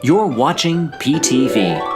You're watching PTV.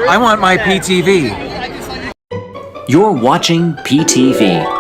I want my PTV. You're watching PTV.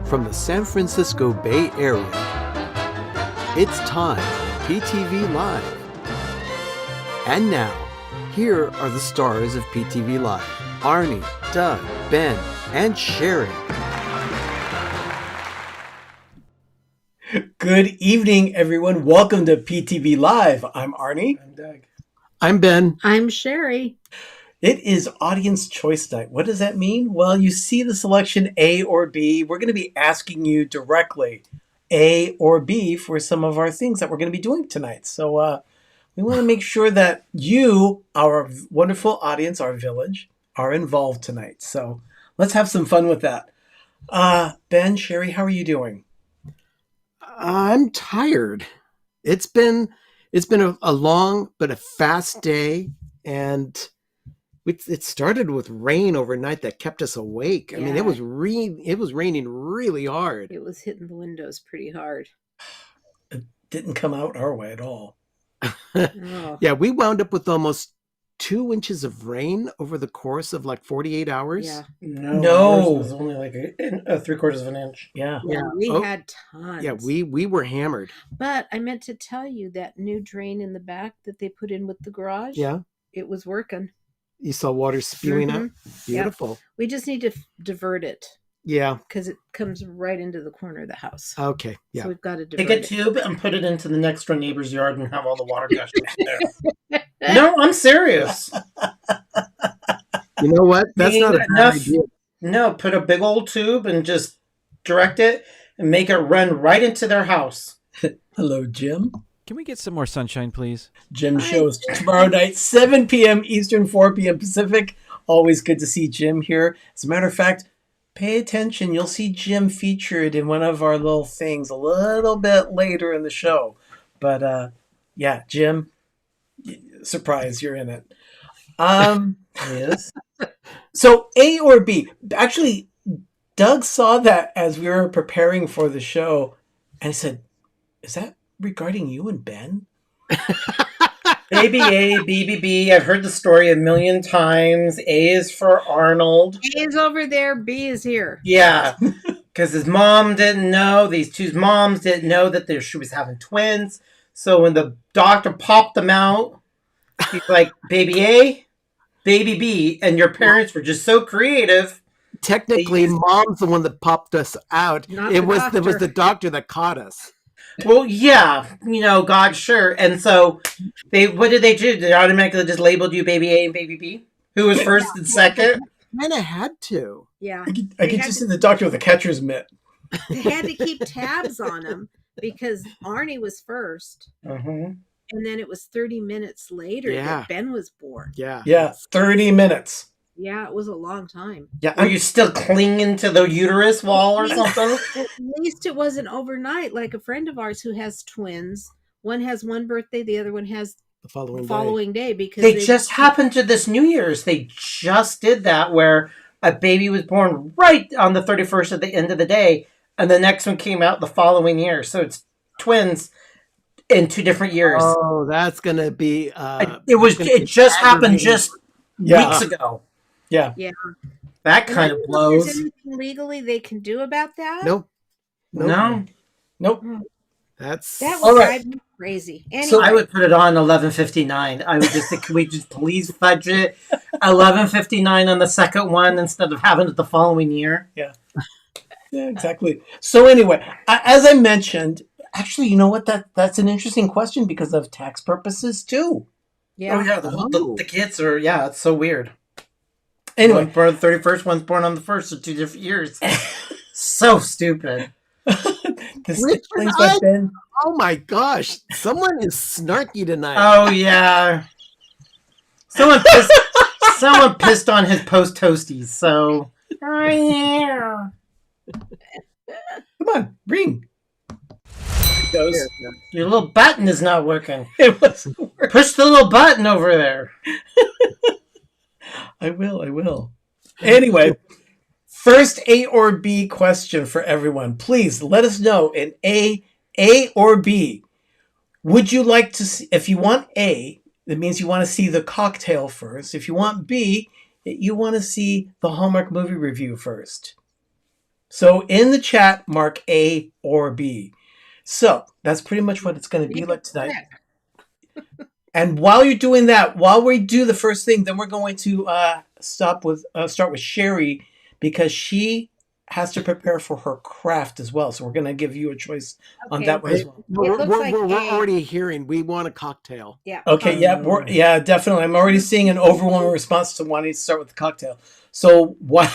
from the San Francisco Bay Area. It's time for PTV Live. And now, here are the stars of PTV Live: Arnie, Doug, Ben, and Sherry. Good evening, everyone. Welcome to PTV Live. I'm Arnie. I'm Doug. I'm Ben. I'm Sherry. It is audience choice night. What does that mean? Well, you see the selection A or B. We're going to be asking you directly A or B for some of our things that we're going to be doing tonight. So we want to make sure that you, our wonderful audience, our village, are involved tonight. So let's have some fun with that. Ben, Sherry, how are you doing? I'm tired. It's been a long but a fast day, and it started with rain overnight that kept us awake. I mean, Yeah. it was raining really hard. It was hitting the windows pretty hard. It didn't come out our way at all. Oh. Yeah, we wound up with almost 2 inches of rain over the course of like 48 hours. Yeah. No. Ours was only like a 3/4 of an inch. Yeah. Yeah, we Oh, had tons. Yeah, we were hammered. But I meant to tell you that new drain in the back that they put in with the garage. Yeah, It was working. you saw water spewing out. Beautiful. We just need to divert it Yeah. because it comes right into the corner of the house. Okay. Yeah. So we've got to divert Take a it. tube and put it into the next door neighbor's yard and have all the water gush there. No, I'm serious. You know what? That's Ain't not a bad enough. idea. No, put a big old tube and just direct it and make it run right into their house. Hello, Jim. Can we get some more sunshine, please? Jim shows tomorrow night, 7 p.m. Eastern, 4 p.m. Pacific. Always good to see Jim here. As a matter of fact, pay attention. You'll see Jim featured in one of our little things a little bit later in the show. But yeah, Jim, surprise, you're in it. Yes. So A or B? Actually, Doug saw that as we were preparing for the show, and he said, "Is that regarding you and Ben?" Baby A, BBB. I've heard the story a million times. A is for Arnold. A is over there. B is here. Yeah. Because his mom didn't know, these two moms didn't know that she was having twins. So when the doctor popped them out, he's like, baby A, baby B. And your parents were just so creative. Technically, mom's the one that popped us out. Not It the was doctor. the doctor that caught us. Well, yeah, God, sure. And so what did they do? They automatically just labeled you baby A and baby B? Who was first and second? Kind of had to. Yeah. I They could had just to- see the doctor with a catcher's mitt. They had to keep tabs on him because Arnie was first. Uh-huh. And then it was 30 minutes later Yeah. that Ben was born. Yeah. Yeah, 30 minutes. Yeah, it was a long time. Yeah, Are you still clinging to the uterus wall or something? At least it wasn't overnight, like a friend of ours who has twins. One has one birthday, the other one has The following the day. following day because They just happened to this New Year's. They just did that where a baby was born right on the 31st at the end of the day, and the next one came out the following year. So it's twins in 2 different years. Oh, that's gonna be. It just happened just Yeah. weeks ago. Yeah. Yeah. That kind of Is blows. there anything legally they can do about that? Nope. No. Nope. That's That All would right. drive me crazy. Anyway, So I would put it on 11:59. I would just say, can we just please fudge it 11:59 on the second one instead of having it the following year? Yeah, exactly. So anyway, as I mentioned, actually, you know what? That's an interesting question because of tax purposes too. yeah. Oh yeah, the kids are it's so weird. Anyway, One's born on the 31st, one's born on the 1st, so 2 different years. So stupid. this Richard, explains why Ben. oh my gosh! Someone is snarky tonight. Oh yeah. Someone pissed on his post toasties, so oh yeah. Come on, ring. It goes. Your little button is not working. It wasn't working. Push the little button over there. I will. Anyway, first A or B question for everyone. Please let us know in A or B. Would you like to see, if you want A, that means you want to see the cocktail first. If you want B, you want to see the Hallmark movie review first. So in the chat, mark A or B. So that's pretty much what it's going to be like tonight. And while you're doing that, while we do the first thing, then we're going to start with Sherry, because she has to prepare for her craft as well. So we're going to give you a choice on that one as well. We're looks like already hearing. We want a cocktail. Yeah. Okay, yeah, definitely. I'm already seeing an overwhelming response to wanting to start with the cocktail. So what?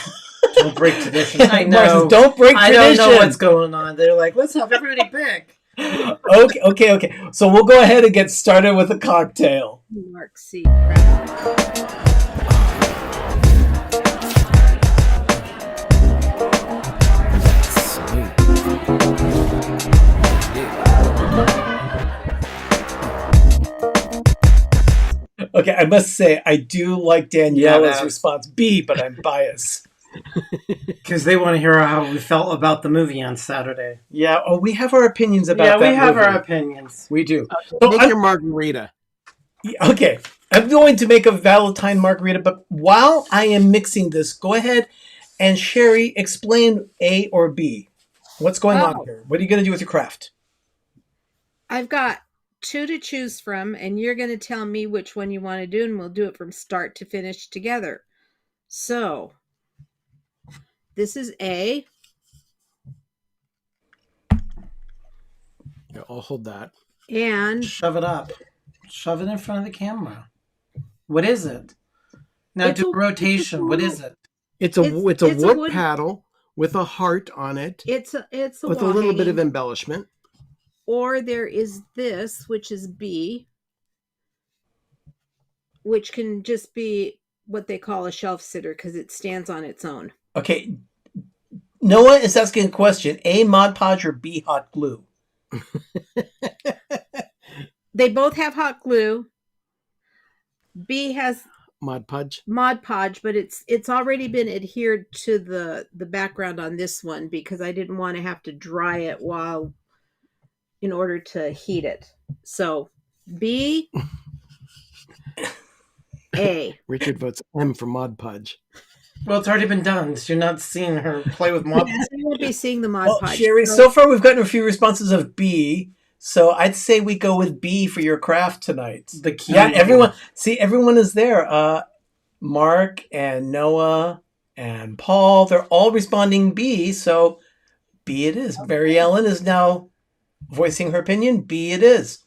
Don't break tradition. I know. Marcus, don't break tradition. I don't know what's going on. They're like, let's have everybody pick. Okay. So we'll go ahead and get started with a cocktail. Mark C. Okay, I must say, I do like Daniela's response B, but I'm biased. Because they want to hear how we felt about the movie on Saturday. Yeah, we have our opinions about that we have movie. our opinions. We do. Make your margarita. Okay, I'm going to make a Valentine margarita, but while I am mixing this, go ahead and Sherry, explain A or B. What's going on here? What are you going to do with your craft? I've got 2 to choose from, and you're going to tell me which one you want to do, and we'll do it from start to finish together. So, this is A. Yeah, I'll hold that. And shove it up. Shove it in front of the camera. What is it? Now It's do a- a rotation. What is it? It's a It's a wood wood- paddle with a heart on it, it's a with a wall little bit of hanging. embellishment. Or there is this, which is B, which can just be what they call a shelf sitter because it stands on its own. Okay, Noah is asking a question. A, Mod Podge, or B, hot glue? They both have hot glue. B has Mod Podge. Mod Podge, but it's already been adhered to the background on this one because I didn't want to have to dry it in order to heat it. So B, A. Richard votes M for Mod Podge. Well, it's already been done. So you're not seeing her play with Mod. So you won't be seeing the Mod Well, Podge. Sherry, so far we've gotten a few responses of B, so I'd say we go with B for your craft tonight. The key. Yeah, everyone is there. Mark and Noah and Paul, they're all responding B, so B it is. Mary Ellen is now voicing her opinion. B it is.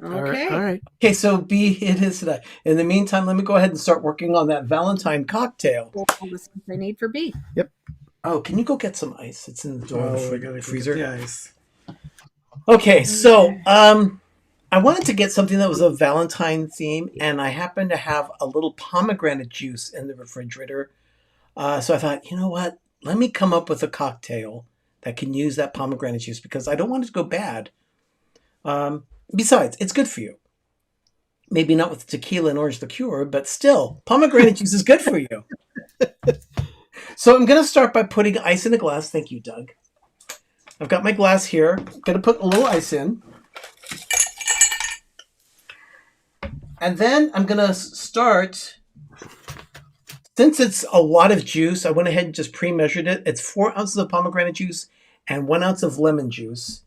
Okay. All right. Okay, so B it is tonight. In the meantime, let me go ahead and start working on that Valentine cocktail. All the stuff I need for B. Oh, can you go get some ice? It's in the door of the freezer. Yes. Okay, so I wanted to get something that was a Valentine theme, and I happened to have a little pomegranate juice in the refrigerator. So I thought, you know what? Let me come up with a cocktail that can use that pomegranate juice because I don't want it to go bad. Besides, it's good for you. Maybe not with tequila and orange liqueur, but still, pomegranate juice is good for you. So I'm going to start by putting ice in a glass. Thank you, Doug. I've got my glass here. I'm going to put a little ice in. And then I'm going to start, since it's a lot of juice, I went ahead and just pre-measured it. It's 4 ounces of pomegranate juice and 1 ounce of lemon juice.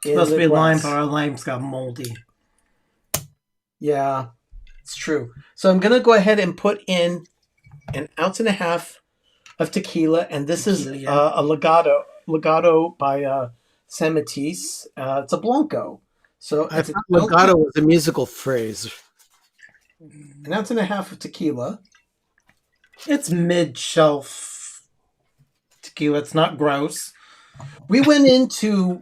Supposed to be lime, glass. but our lime's got moldy. Yeah, it's true. So I'm going to go ahead and put in 1.5 ounces of tequila, and this is Tequila. a Legato by San Matisse. It's a Blanco. So I it's thought legato was a musical phrase. 1.5 ounces of tequila. It's mid-shelf tequila. It's not gross. We went into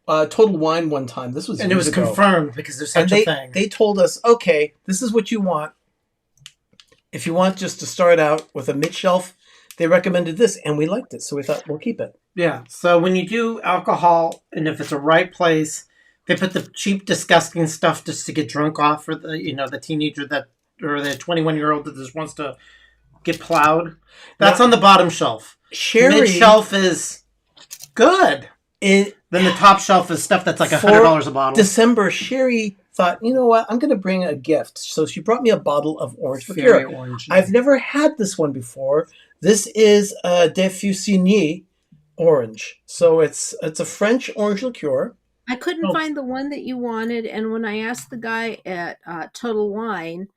Total Wine one time. This was And it was years ago. confirmed because there's And such a thing. they told us, okay, this is what you want. If you want just to start out with a mid-shelf, they recommended this, and we liked it, so we thought we'll keep it. Yeah. So when you do alcohol, and if it's a right place, they put the cheap, disgusting stuff just to get drunk off for the teenager or the 21-year-old that just wants to get plowed. That's Now- on the bottom shelf. Sherry, Mid shelf is good. in Then the top shelf is stuff that's like $100 a bottle. December, Sherry thought, you know what, I'm going to bring a gift. So she brought me a bottle of orange Very liqueur. orange. I've never had this one before. This is a de Fussigny orange. So it's a French orange liqueur. I couldn't Oh. find the one that you wanted, and when I asked the guy at Total Wine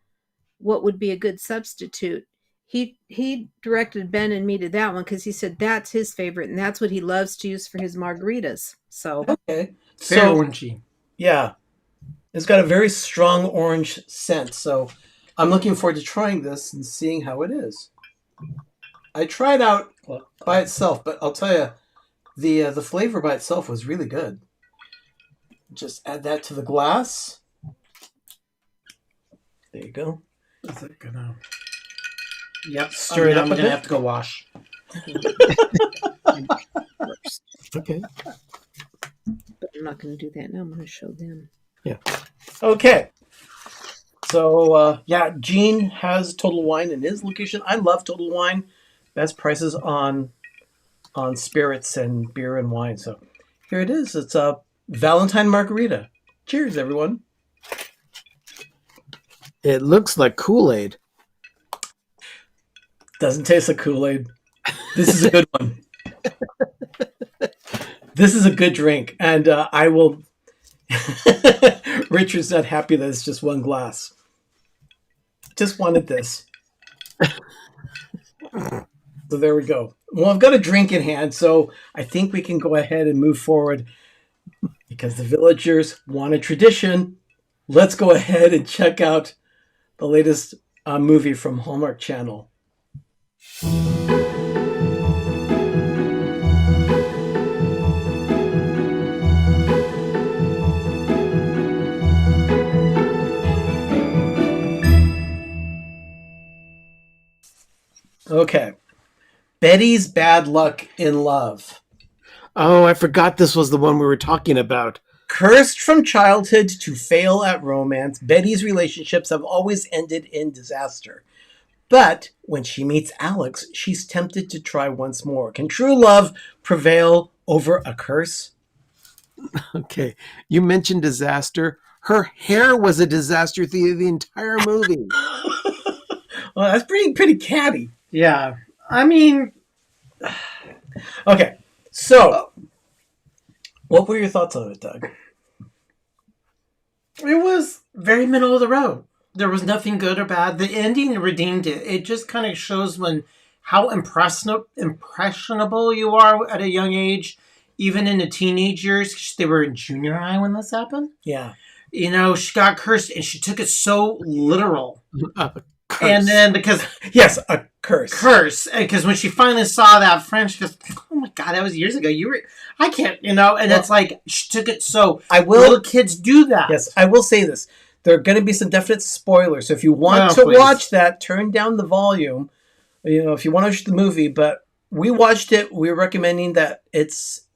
what would be a good substitute, he directed Ben and me to that one because he said that's his favorite and that's what he loves to use for his margaritas. So Okay. Very So orangey. yeah, it's got a very strong orange scent. So I'm looking forward to trying this and seeing how it is. I tried out by itself, but I'll tell you, the flavor by itself was really good. Just add that to the glass. There you go. Is it gonna? Yep. Stir it now up I'm a gonna bit. have to go wash. Okay. but I'm not going to do that now. I'm going to show them. Okay. So yeah, Gene has Total Wine in his location. I love Total Wine. Best prices on spirits and beer and wine. So here it is. It's a Valentine margarita. Cheers, everyone. It looks like Kool-Aid. Doesn't taste like Kool-Aid. This is a good one. This is a good drink, and I will. Richard's not happy that it's just one glass. Just wanted this. So there we go. Well, I've got a drink in hand, so I think we can go ahead and move forward because the villagers want a tradition. Let's go ahead and check out the latest movie from Hallmark Channel. Okay. Betty's Bad Luck in Love. Oh, I forgot this was the one we were talking about. Cursed from childhood to fail at romance, Betty's relationships have always ended in disaster. But when she meets Alex, she's tempted to try once more. Can true love prevail over a curse? Okay. You mentioned disaster. Her hair was a disaster through the entire movie. Well, that's pretty catty. Yeah. I mean, Okay, so what were your thoughts on it, Doug? it was very middle of the road. There was nothing good or bad. The ending redeemed it. It just kind of shows how impressionable you are at a young age, even in the teenage years. They were in junior high when this happened. Yeah. You know, she got cursed and she took it so literal. Curse. And then because Yes, a curse. because when she finally saw that friend, she goes, "Oh my god, that was years ago. I can't, and it's like she took it so. I will. Little kids do that. Yes, I will say this. There are going to be some definite spoilers. So if you want Oh, to please. watch that, turn down the volume. If you want to watch the movie, but we watched it. We're recommending that it's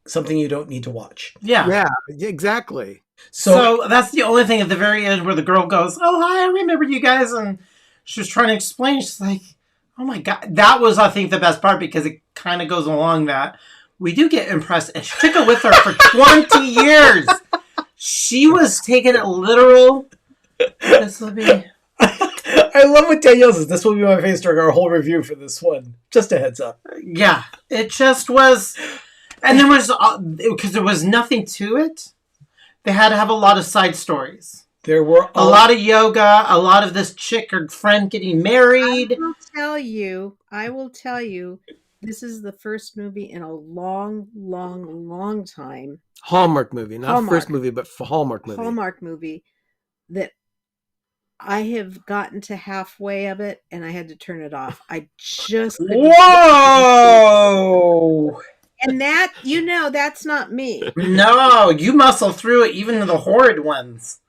something you don't need to watch. Yeah. Yeah, exactly. So that's the only thing at the very end where the girl goes, "Oh hi, I remember you guys," and she was trying to explain. She's like, "Oh my god," that was I think the best part because it kind of goes along that we do get impressed, and she took it with her for 20 years. She was taking it literal. This will be. I love what Danielle says. This will be my face during our whole review for this one. Just a heads up. Yeah, it just was, and there was because there was nothing to it. They had to have a lot of side stories. There were A lot of yoga, a lot of this chick or friend getting married. I will tell you, this is the first movie in a long, long, long time, Hallmark movie. Not Hallmark. first movie, but Hallmark movie. Hallmark movie, that I have gotten to halfway of it and I had to turn it off. I just couldn't- Whoa! And that, that's not me. No, you muscle through it, even the horrid ones.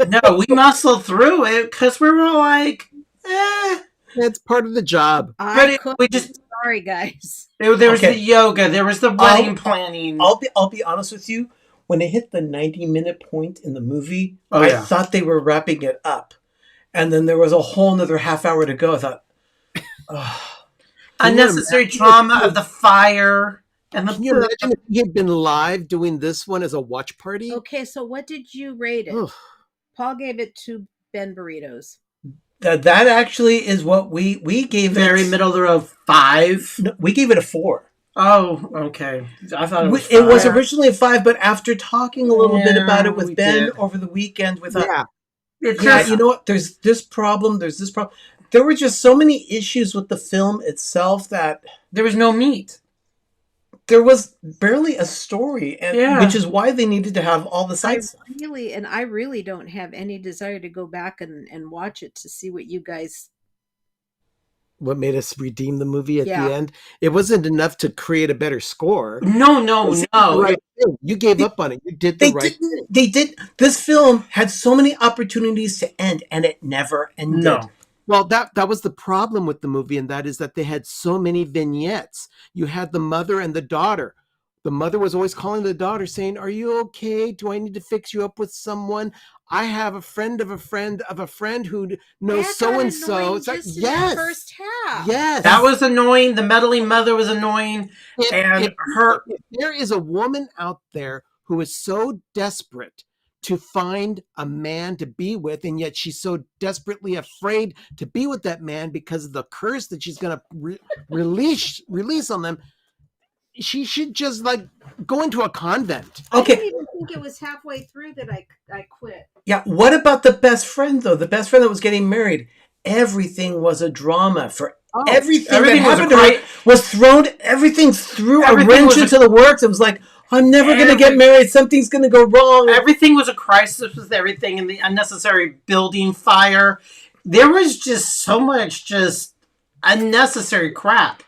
No, we muscled through it because we were like, It's part of the job. I But we couldn't. just- Sorry, guys. There was Okay. the yoga, there was the wedding planning. I'll be honest with you. When it hit the 90-minute point in the movie, Oh, I yeah. thought they were wrapping it up. And then there was a whole another half hour to go. I thought, Unnecessary trauma of the fire and the Can you imagine if he had been live doing this one as a watch party? Okay, so what did you rate it? Ugh. Paul gave it 2 Ben burritos. That actually is what we gave Very it. middle of the road 5. No, we gave it a 4. Oh, okay. I thought it was 5. It was originally a 5, but after talking a little bit about it Yeah, with we Ben did. over the weekend, with Yeah. It's yeah, just, you know what? There's this problem. There's this problem. There were just so many issues with the film itself that there was no meat. there was barely a story, and Yeah. which is why they needed to have all the I side stuff. really don't have any desire to go back and watch it to see what you guys. What made us redeem the movie at Yeah. the end? It wasn't enough to create a better score. No. The right thing. You gave up on it. You did the They right didn't. thing. They did. This film had so many opportunities to end, and it never ended. No. Well, that was the problem with the movie, and that is that they had so many vignettes. You had the mother and the daughter. The mother was always calling the daughter saying, "Are you okay? Do I need to fix you up with someone? I have a friend of a friend of a friend who knows That so got and so." annoying It's like, just in the yes, first half. yes. That was annoying. The meddling mother was annoying. And if there is a woman out there who is so desperate to find a man to be with, and yet she's so desperately afraid to be with that man because of the curse that she's going to release on them, she should just like go into a convent. I Okay. didn't even think it was halfway through that I quit. Yeah. What about the best friend though? The best friend that was getting married. Everything was a drama for everything everything that was happened a to her great- was thrown. Everything threw Everything a wrench was a- into the works. It was like, I'm never going to get married. Something's going to go wrong. Everything was a crisis with everything and the unnecessary building fire. There was just so much just unnecessary crap.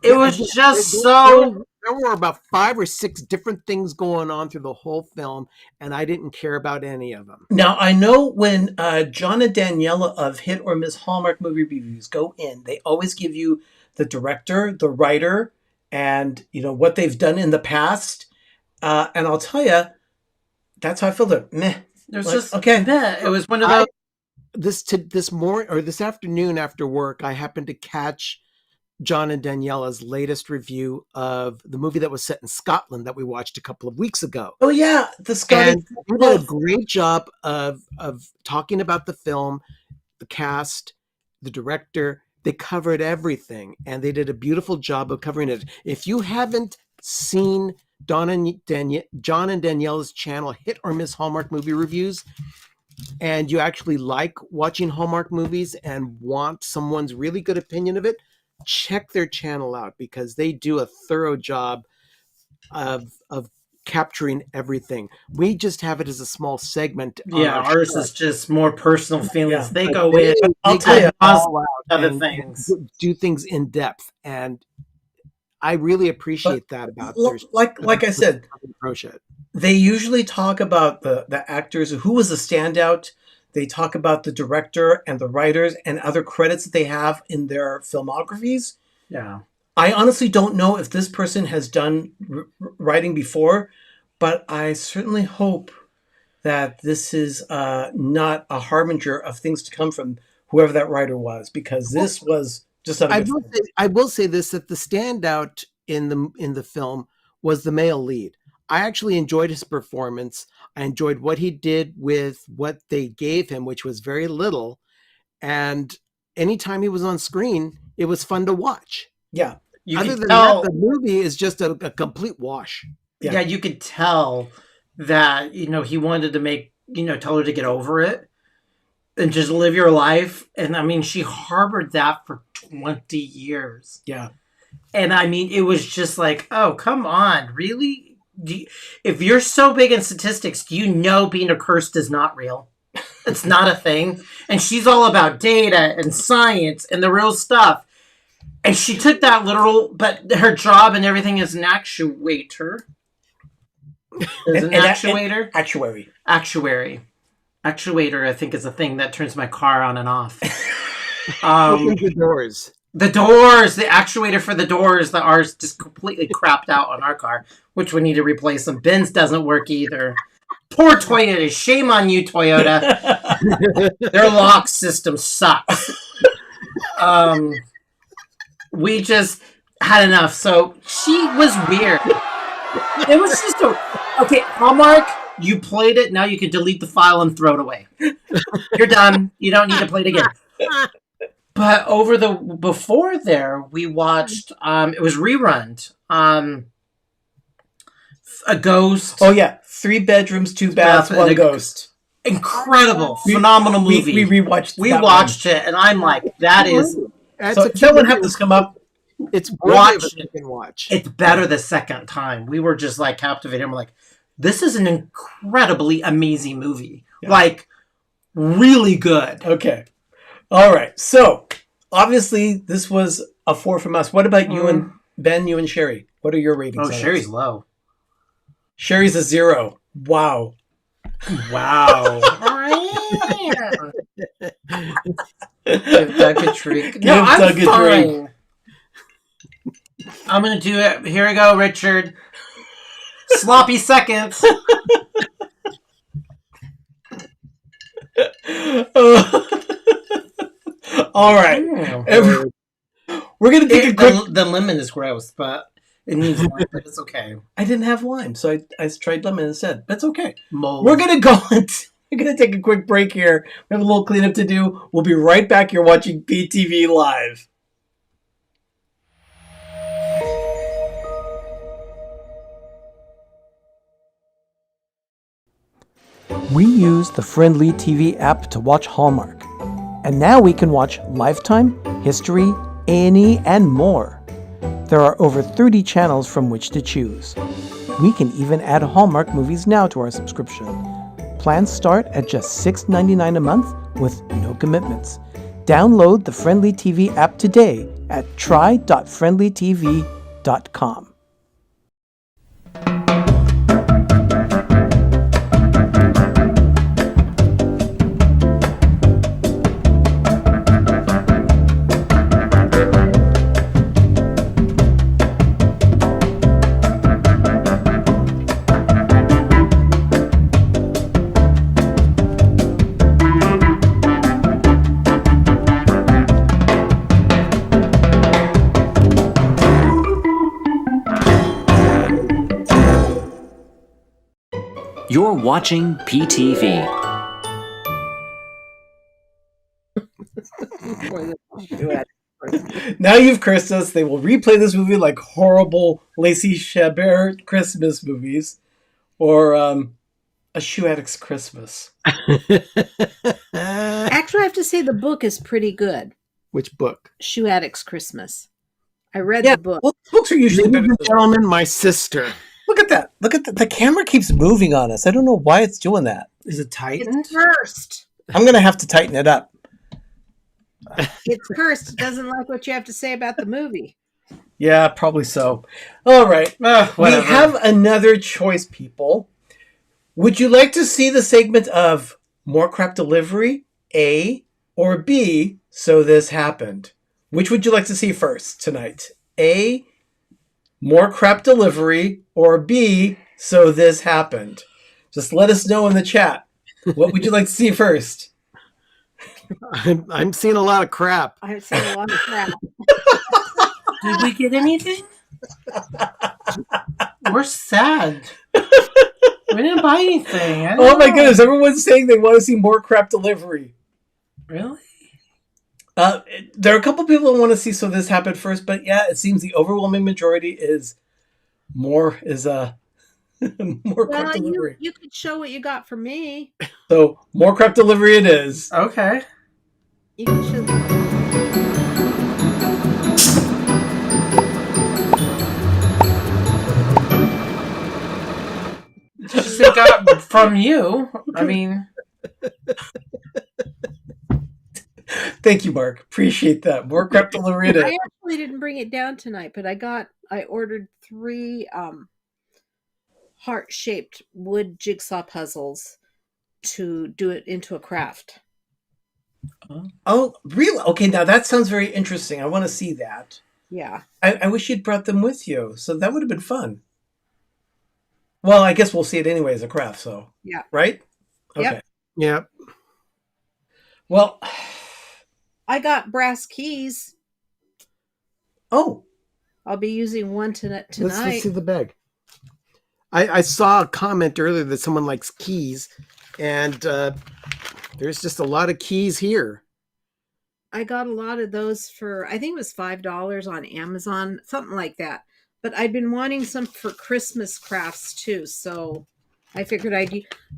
It was just so... There were about 5 or 6 different things going on through the whole film, and I didn't care about any of them. Now, I know when John and Daniela of Hit or Miss Hallmark Movie Reviews go in, they always give you the director, the writer, and what they've done in the past. And I'll tell you, that's how I feel. Meh. There's Like, just... okay. Meh. It was one of those... This afternoon after work, I happened to catch John and Daniela's latest review of the movie that was set in Scotland that we watched a couple of weeks ago. Oh yeah, the Scottish. And they did a great job of talking about the film, the cast, the director. They covered everything, and they did a beautiful job of covering it. If you haven't seen John and Daniela's channel, Hit or Miss Hallmark Movie Reviews, and you actually like watching Hallmark movies and want someone's really good opinion of it, check their channel out, because they do a thorough job of capturing everything. We just have it as a small segment. Yeah, ours show. is just more personal feelings. Yeah. They But go they- in I'll they tell go you, all out other and things. do things in depth, and I really appreciate that about their like I said, approach it. they usually talk about the actors, who was a standout. They talk about the director and the writers and other credits that they have in their filmographies. Yeah. I honestly don't know if this person has done writing before, but I certainly hope that this is not a harbinger of things to come from whoever that writer was, because this was just not a good film. I will say this, that the standout in the film was the male lead. I actually enjoyed his performance. I enjoyed what he did with what they gave him, which was very little. And anytime he was on screen, it was fun to watch. Yeah. You Other could than tell, that, the movie is just a complete wash. yeah, you could tell that, he wanted to make, tell her to get over it and just live your life. And I mean, she harbored that for 20 years. Yeah. And I mean, it was just like, oh, come on, really? If you're so big in statistics, do you know being cursed is not real? It's not a thing. And she's all about data and science and the real stuff. And she took that literal, but her job and everything is an actuator. Is an actuator? Actuary. Actuator, I think, is a thing that turns my car on and off. Open the doors. The doors, the actuator for the doors, that ours just completely crapped out on our car, which we need to replace them. Ben's doesn't work either. Poor Toyota. Shame on you, Toyota. Their lock system sucks. We just had enough. So she was weird. It was just okay, Hallmark, you played it. Now you can delete the file and throw it away. You're done. You don't need to play it again. But over the before there, we watched. It was rerun. A Ghost. Oh yeah, 3 bedrooms, 2 baths, and 1 a ghost. Incredible, phenomenal movie. We rewatched. We that watched it, and I'm like, that is. That's So a if someone cute have this come up. It's worthy Watch of a it. second watch. It's better the second time. We were just like captivated. And we're like, this is an incredibly amazing movie. Yeah. Like, really good. Okay. All right. So obviously this was a 4 from us. What about you and Ben? You and Sherry? What are your ratings? Oh, on Sherry's it? low. Sherry's a 0. Wow. Wow. Give Doug a treat. Give No, I'm Doug a fine. drink. I'm gonna do it. Here we go, Richard. Sloppy seconds. All right. We're gonna take a quick. The lemon is gross, but it needs lime, but it's okay. I didn't have lime, so I tried lemon instead. That's okay. Mold. We're gonna go. We're gonna take a quick break here. We have a little cleanup to do. We'll be right back. You're watching PTV Live. We use the Friendly TV app to watch Hallmark. And now we can watch Lifetime, History, A&E, and more. There are over 30 channels from which to choose. We can even add Hallmark movies now to our subscription. Plans start at just $6.99 a month with no commitments. Download the Friendly TV app today at try.friendlytv.com. You're watching PTV. Now you've cursed us. They will replay this movie like horrible Lacey Chabert Christmas movies, or A Shoe Addict's Christmas. Actually, I have to say the book is pretty good. Which book? Shoe Addict's Christmas. I read the book. Well, books are usually better. Ladies and gentlemen, my sister. Look at that. Look at the camera keeps moving on us. I don't know why it's doing that. Is it tightened? It's cursed. I'm going to have to tighten it up. It's cursed. It doesn't like what you have to say about the movie. Yeah, probably so. All right. We Whatever. have another choice, people. Would you like to see the segment of More Crap Delivery, A, or B, So This Happened? Which would you like to see first tonight? A, More Crap Delivery, or B, So This Happened? Just let us know in the chat. What would you like to see first? I'm seeing a lot of crap. I've seen a lot of crap. Did we get anything? We're sad. We didn't buy anything. I don't Oh my know. goodness, everyone's saying they want to see More Crap Delivery. Really? There are a couple people that want to see So This Happened first, but yeah, it seems the overwhelming majority is more More Crap Well, Delivery. you could show what you got for me. So More Crap Delivery it is. Okay. You can show. Just it got from you. I mean, Thank you, Mark. Appreciate that. More Crap Delivery it is. I actually didn't bring it down tonight, but I ordered 3 heart-shaped wood jigsaw puzzles to do it into a craft. Oh, really? Okay, now that sounds very interesting. I want to see that. Yeah. I wish you'd brought them with you, so that would have been fun. Well, I guess we'll see it anyway as a craft, so. Yeah. Right? Yep. Okay. Yep. Well, I got brass keys. oh, I'll be using one tonight. Let's see the bag. I saw a comment earlier that someone likes keys, and there's just a lot of keys here. I got a lot of those for, I think it was $5 on Amazon, something like that. But I'd been wanting some for Christmas crafts too, so I figured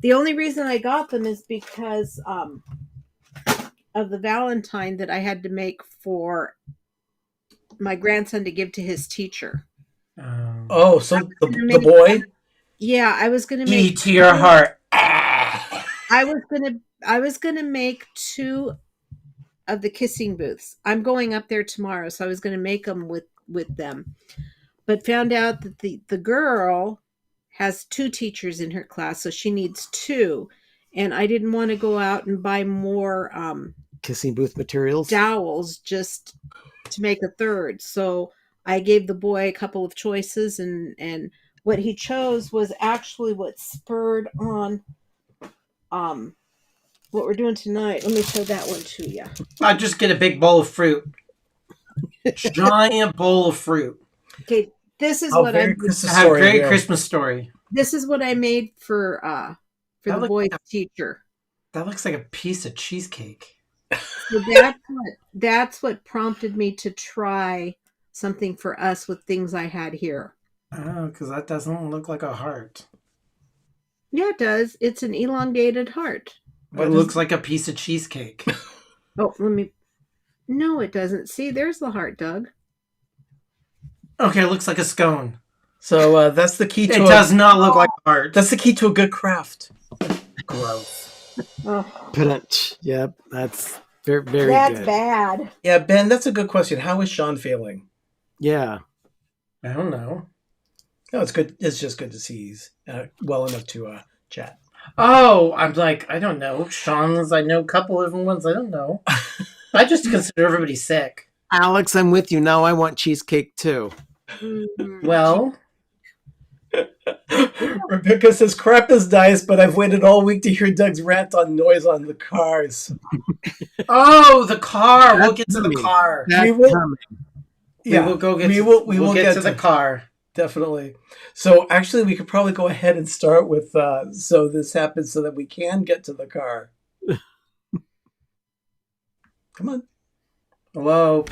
the only reason I got them is because of the Valentine that I had to make for my grandson to give to his teacher. Oh, so the boy? Yeah, I was gonna Key make to your heart. I was gonna make 2 of the kissing booths. I'm going up there tomorrow, so I was gonna make them with them. But found out that the girl has 2 teachers in her class, so she needs 2. And I didn't want to go out and buy more Kissing booth materials. dowels just to make a 3rd. So I gave the boy a couple of choices, and what he chose was actually what spurred on what we're doing tonight. Let me show that one to you. I'll just get a big bowl of fruit. Giant bowl of fruit. Okay, this is Oh, what very I'm Christmas I have a story. great yeah. Christmas story. this is what I made for That the looks boy's like teacher. That looks like a piece of cheesecake. So that's what prompted me to try something for us with things I had here. Oh, because that doesn't look like a heart. Yeah, it does. It's an elongated heart. It looks like a piece of cheesecake. Oh, no, it doesn't. See, there's the heart, Doug. Okay, it looks like a scone. So that's the key to It does not look like a heart. That's the key to a good craft. Gross. Oh, Pedant. Yep, that's very, very that's good. bad. Yeah, Ben, that's a good question. How is Sean feeling? Yeah. I don't know. No, it's good. It's just good to see he's well enough to chat. Oh, I'm like, I don't know. Sean's, I know a couple different ones. I don't know. I just consider everybody sick. Alex, I'm with you. Now I want cheesecake too. Well, Rebecca says, crap is nice, but I've waited all week to hear Doug's rant on noise on the cars. oh, the car. We'll get to the coming. car. That's We will- coming. Yeah, we will go get. we to, will we'll get to the car. Definitely. So actually, we could probably go ahead and start with so this happens so that we can get to the car. Come on. Hello.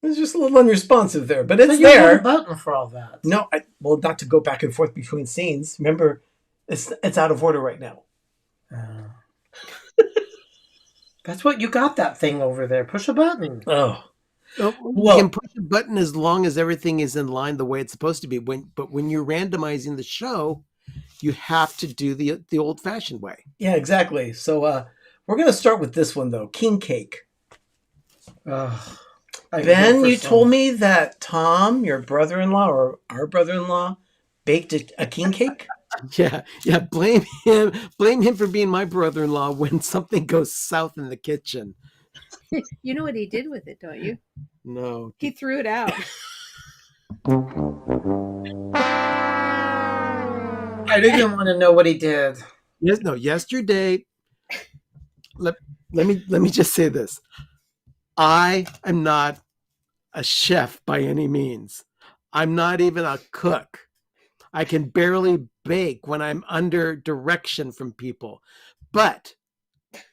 It's just a little unresponsive there, but it's But you have there. a button for all that. No, well, not to go back and forth between scenes. Remember, it's out of order right now. That's what you got. That thing over there. Push a button. Oh, You can push a button as long as everything is in line the way it's supposed to be. But when you're randomizing the show, you have to do the old-fashioned way. yeah, exactly. So we're gonna start with this one though, king cake. Ben, you told me that Tom, your brother-in-law or our brother-in-law, baked a king cake. Yeah. Blame him for being my brother-in-law when something goes south in the kitchen. You know what he did with it, don't you? No. He threw it out. I didn't want to know what he did. Yes. No. Yesterday. Let me just say this. I am not a chef by any means. I'm not even a cook. I can barely bake when I'm under direction from people. But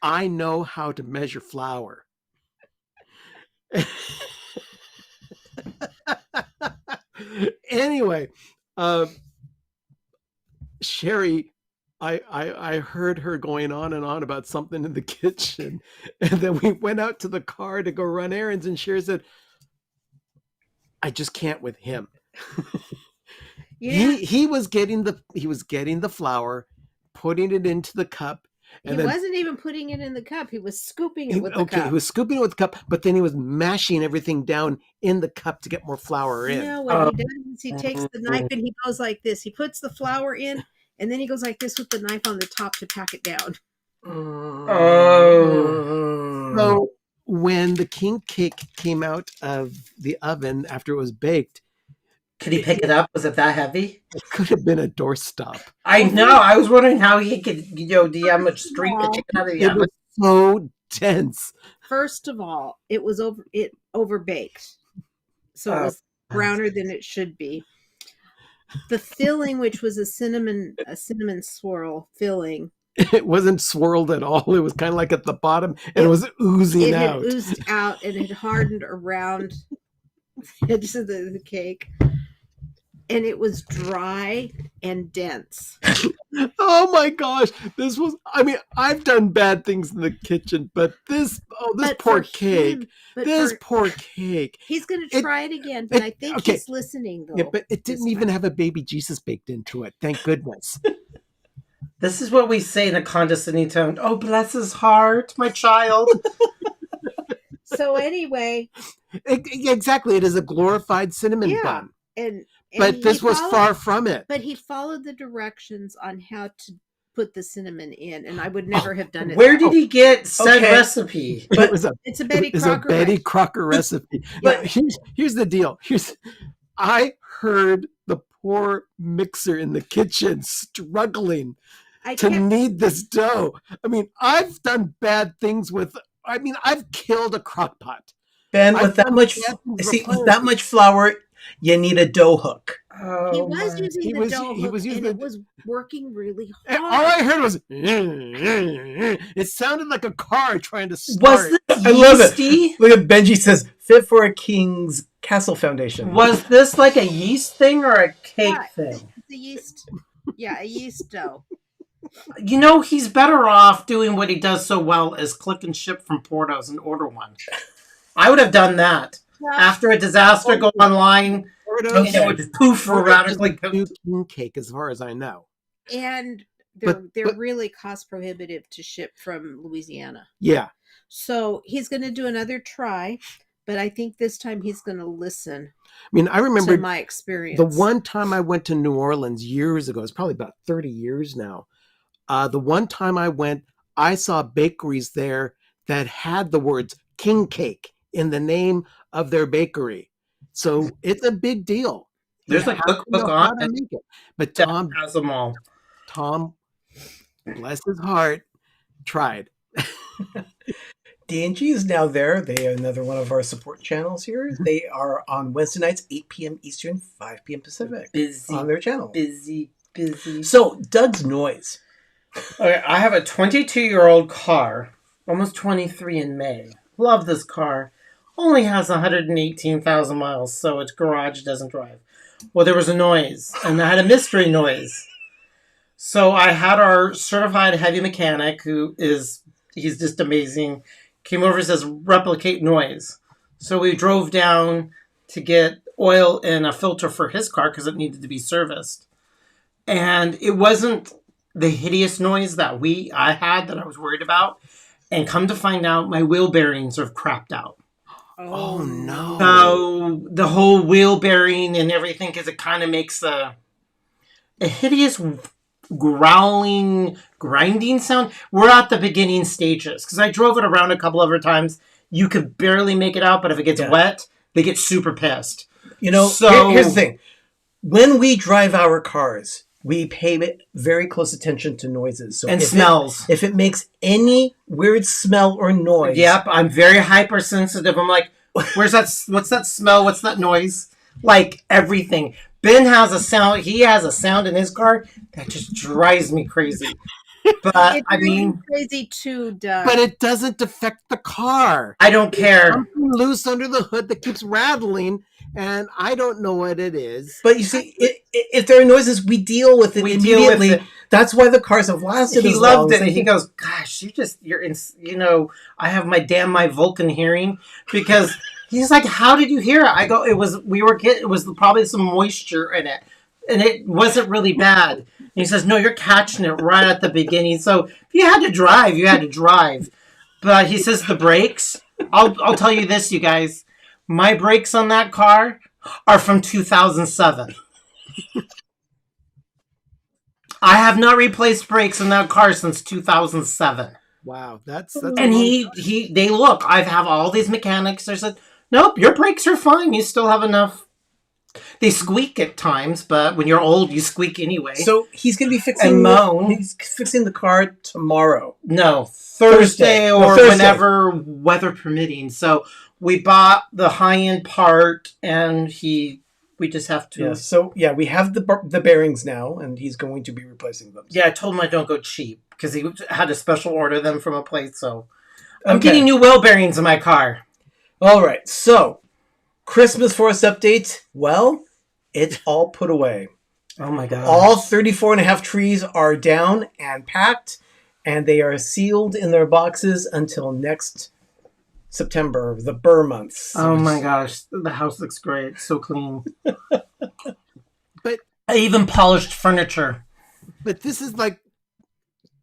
I know how to measure flour. Anyway, Sherry, I heard her going on and on about something in the kitchen, and then we went out to the car to go run errands, and Sherry said, "I just can't with him." Yeah. He was getting the flour, putting it into the cup, and He then wasn't even putting it in the cup. He was scooping it with the he cup. was scooping it with the cup, but then he was mashing everything down in the cup to get more flour in. No, what he does is he takes the knife and he goes like this. He puts the flour in, and then he goes like this with the knife on the top to pack it down. Oh. So when the king cake came out of the oven after it was baked, Could he pick it up? Was it that heavy? it could have been a doorstop. I know. I was wondering how he could, do you have much streak the chicken out of the It oven? was so dense. First of all, it was overbaked, so it was browner than it should be. The filling, which was a cinnamon swirl filling, It wasn't swirled at all. It was kind of like at the bottom, and it was oozing It had out. oozed out and it hardened around the edges of the cake. And it was dry and dense. Oh my gosh, this was. I mean, I've done bad things in the kitchen, but this But poor for cake. him- but This for- poor cake. He's going to It- try it again, but it- I think okay. he's listening though. Yeah, but it didn't this even time. have a baby Jesus baked into it. Thank goodness. This is what we say in a condescending tone. Oh, bless his heart, my child. So anyway, Exactly, it is a glorified cinnamon Yeah. bun, and but he this was followed- far from it. But he followed the directions on how to put the cinnamon in, and I would never have done it. Where that did way. he get said Okay. recipe? It was a It's a Betty it's Crocker. a Betty recipe. Crocker recipe. But- But here's the deal. I heard the poor mixer in the kitchen struggling I to kept knead this dough. I mean, I've done bad things with. I mean, I've killed a crock pot. Ben, I've with that done much, bad things see, before. with that much flour, you need a dough hook. Oh, he was my- using He the was- dough he hook, was using and it the- was working really And hard. all I heard was. It sounded like a car trying to Was start. this I love it. yeasty? Look at Benji says, fit for a king's castle foundation. Was this like a yeast thing or a cake Yeah. thing? The yeast, yeah, a yeast dough. You know, he's better off doing what he does so well as click and ship from Porto's and order one. I would have done that. After a disaster, go online and it would just poof erratically. New king cake, as far as I know. And But- they're but- really cost prohibitive to ship from Louisiana. Yeah. So he's going to do another try, but I think this time he's going to listen I mean, I remember to my experience. the one time I went to New Orleans years ago. It's probably about 30 years now. The one time I went, I saw bakeries there that had the words king cake in the name of their bakery. So it's a big deal. There's You a have to cookbook know how on to it make it. But that Tom, has them all. bless his heart, tried. D&G is now there. They are another one of our support channels here. They are on Wednesday nights, 8 p.m. Eastern, 5 p.m. Pacific Busy, on their channel. busy. So, Doug's noise. Okay, I have a 22-year-old car, almost 23 in May. Love this car. Only has 118,000 miles, so its garage doesn't drive. Well, there was a noise, and I had a mystery noise. So I had our certified heavy mechanic, he's just amazing, came over and says, replicate noise. So we drove down to get oil and a filter for his car because it needed to be serviced. And it wasn't the hideous noise that I had that I was worried about. And come to find out, my wheel bearings are crapped out. Oh, no. So the whole wheel bearing and everything, because it kind of makes a hideous growling, grinding sound. We're at the beginning stages because I drove it around a couple other times. You could barely make it out, but if it gets wet, they get super pissed. You know, So- here's the thing. When we drive our cars, we pay very close attention to noises. So And if smells. If it makes any weird smell or noise, Yep, I'm very hypersensitive. I'm like, where's that? What's that smell? What's that noise? Like everything. Ben has a sound. He has a sound in his car that just drives me crazy. But It's I mean, crazy too, Doug. But it doesn't affect the car. I don't care. Something loose under the hood that keeps rattling, and I don't know what it is. But you see, if there are noises, we deal with it We deal with immediately. it. That's why the cars have lasted He as long loved as it. they He did. goes, "Gosh, you're in." You know, I have my Vulcan hearing because he's like, "How did you hear it?" I go, it was probably some moisture in it, and it wasn't really bad." And he says, "No, you're catching it right at the beginning. So if you had to drive, you had to drive." But he says the brakes. I'll tell you this, you guys. My brakes on that car are from 2007. I have not replaced brakes in that car since 2007. Wow, that's And a they look. I have all these mechanics. They said, nope, your brakes are fine. You still have enough. They squeak at times, but when you're old, you squeak anyway. So he's going to be And fixing moan. He's fixing the car tomorrow. no, Thursday. Thursday or Thursday. whenever weather permitting. So we bought the high-end part, and we just have to. Yeah. So yeah, we have the bearings now, and he's going to be replacing them. Yeah, I told him I don't go cheap because he had to special order them from a place. So I'm Okay. getting new wheel bearings in my car. All right. So, Christmas Forest update. Well, it's all put away. Oh my god! All 34 and a half trees are down and packed, and they are sealed in their boxes until next September, the Burr months. Oh my gosh, the house looks great. So clean. But I even polished furniture. this is like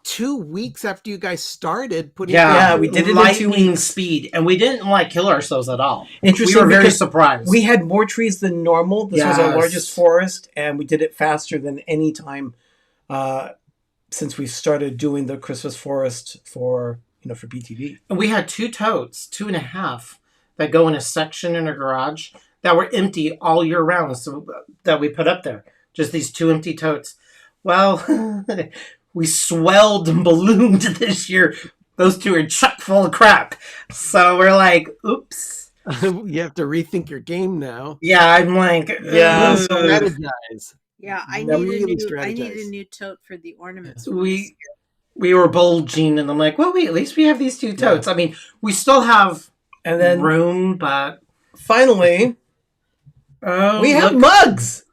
2 weeks after you guys started putting. Yeah, we did it in 2 lightning weeks. speed, and we didn't like kill ourselves at all. Interesting. We were very because surprised. We had more trees than normal. This was our Yes. largest forest, and we did it faster than any time since we started doing the Christmas forest for PTV. And we had 2 totes, 2.5, that go in a section in a garage that were empty all year round. So that we put up there, just these 2 empty totes. Well, we swelled and ballooned this year. Those 2 are chock full of crap. So we're like, oops. You have to rethink your game now. Yeah, I'm like, Yeah, ugh. Strategize. Yeah, I Now need really a new. I strategize. need a new tote for the ornaments. we were bulging, and I'm like, well, at least we have these 2 totes. I mean, we still have And then room, but finally, oh, we have look. mugs.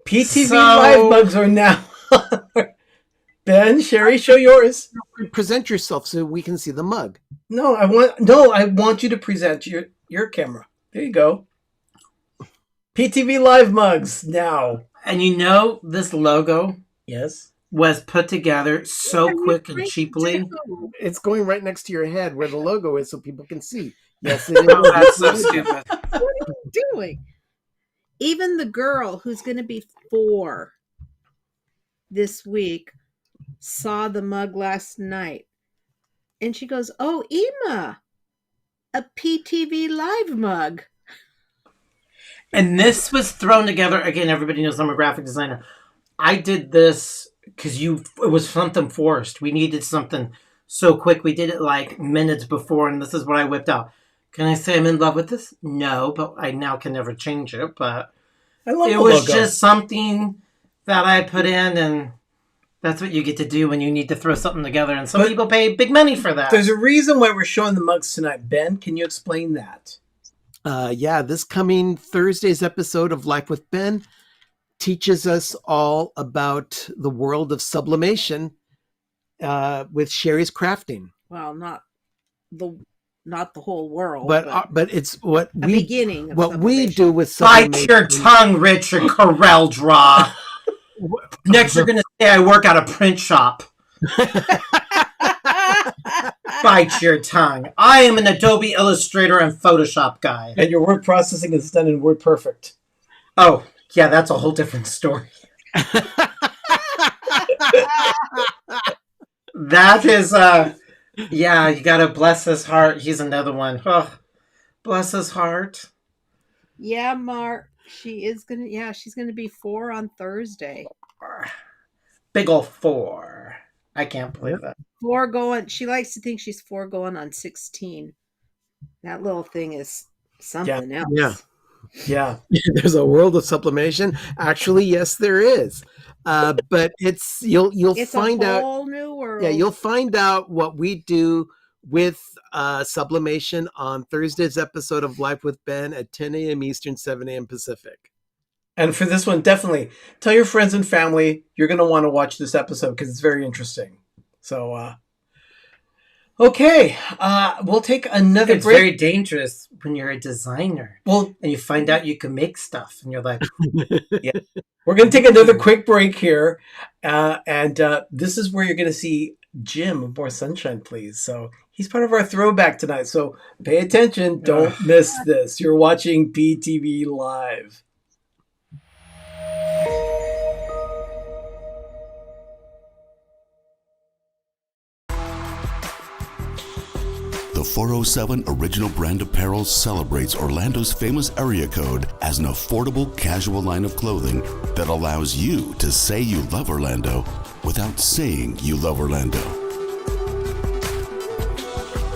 PTV So- Live mugs are now. Ben, Sherry, show yours. Present yourself so we can see the mug. No, I want you to present your camera. There you go. PTV Live mugs now. And this logo Yes. was put together so quick and cheaply. It's going right next to your head where the logo is so people can see. Yes, it is. Oh, that's so stupid. What are you doing? Even the girl who's going to be 4 this week saw the mug last night, and she goes, "Oh, Ema, a PTV Live mug." And this was thrown together again. Everybody knows I'm a graphic designer. I did this because it was something forced. We needed something so quick. We did it like minutes before, and this is what I whipped out. Can I say I'm in love with this? No, but I now can never change it. But I love it the was logo. just something that I put in, and that's what you get to do when you need to throw something together. And some But people pay big money for that. There's a reason why we're showing the mugs tonight. Ben, can you explain that? This coming Thursday's episode of Life with Ben teaches us all about the world of sublimation with Sherry's crafting. Well, not the whole world, But it's what a we beginning. Of what we sublimation. do with Bite sublimation. your tongue, Richard Corel Draw. Next, you're going to say I work at a print shop. Bite your tongue. I am an Adobe Illustrator and Photoshop guy. And your word processing is done in WordPerfect. Oh, yeah, that's a whole different story. That is, yeah, you got to bless his heart. He's another one. Oh, bless his heart. Yeah, Mark. She's gonna be 4 on Thursday. Big ol' 4. I can't believe that. 4 going. She likes to think she's 4 going on 16. That little thing is something else. Yeah. Yeah. There's a world of sublimation. Actually, yes, there is. But you'll It's find a out. whole new world. Yeah, you'll find out what we do with sublimation on Thursday's episode of Life with Ben at 10 a.m. Eastern, 7 a.m. Pacific. And for this one, definitely tell your friends and family you're going to want to watch this episode because it's very interesting. So, okay, we'll take another It's break. very dangerous when you're a designer Well, and you find out you can make stuff and you're like, we're going to take another quick break here. And this is where you're going to see Jim of More Sunshine, Please. So he's part of our throwback tonight. So pay attention. Don't miss this. You're watching PTV Live. The 407 Original Brand Apparel celebrates Orlando's famous area code as an affordable casual line of clothing that allows you to say you love Orlando without saying you love Orlando.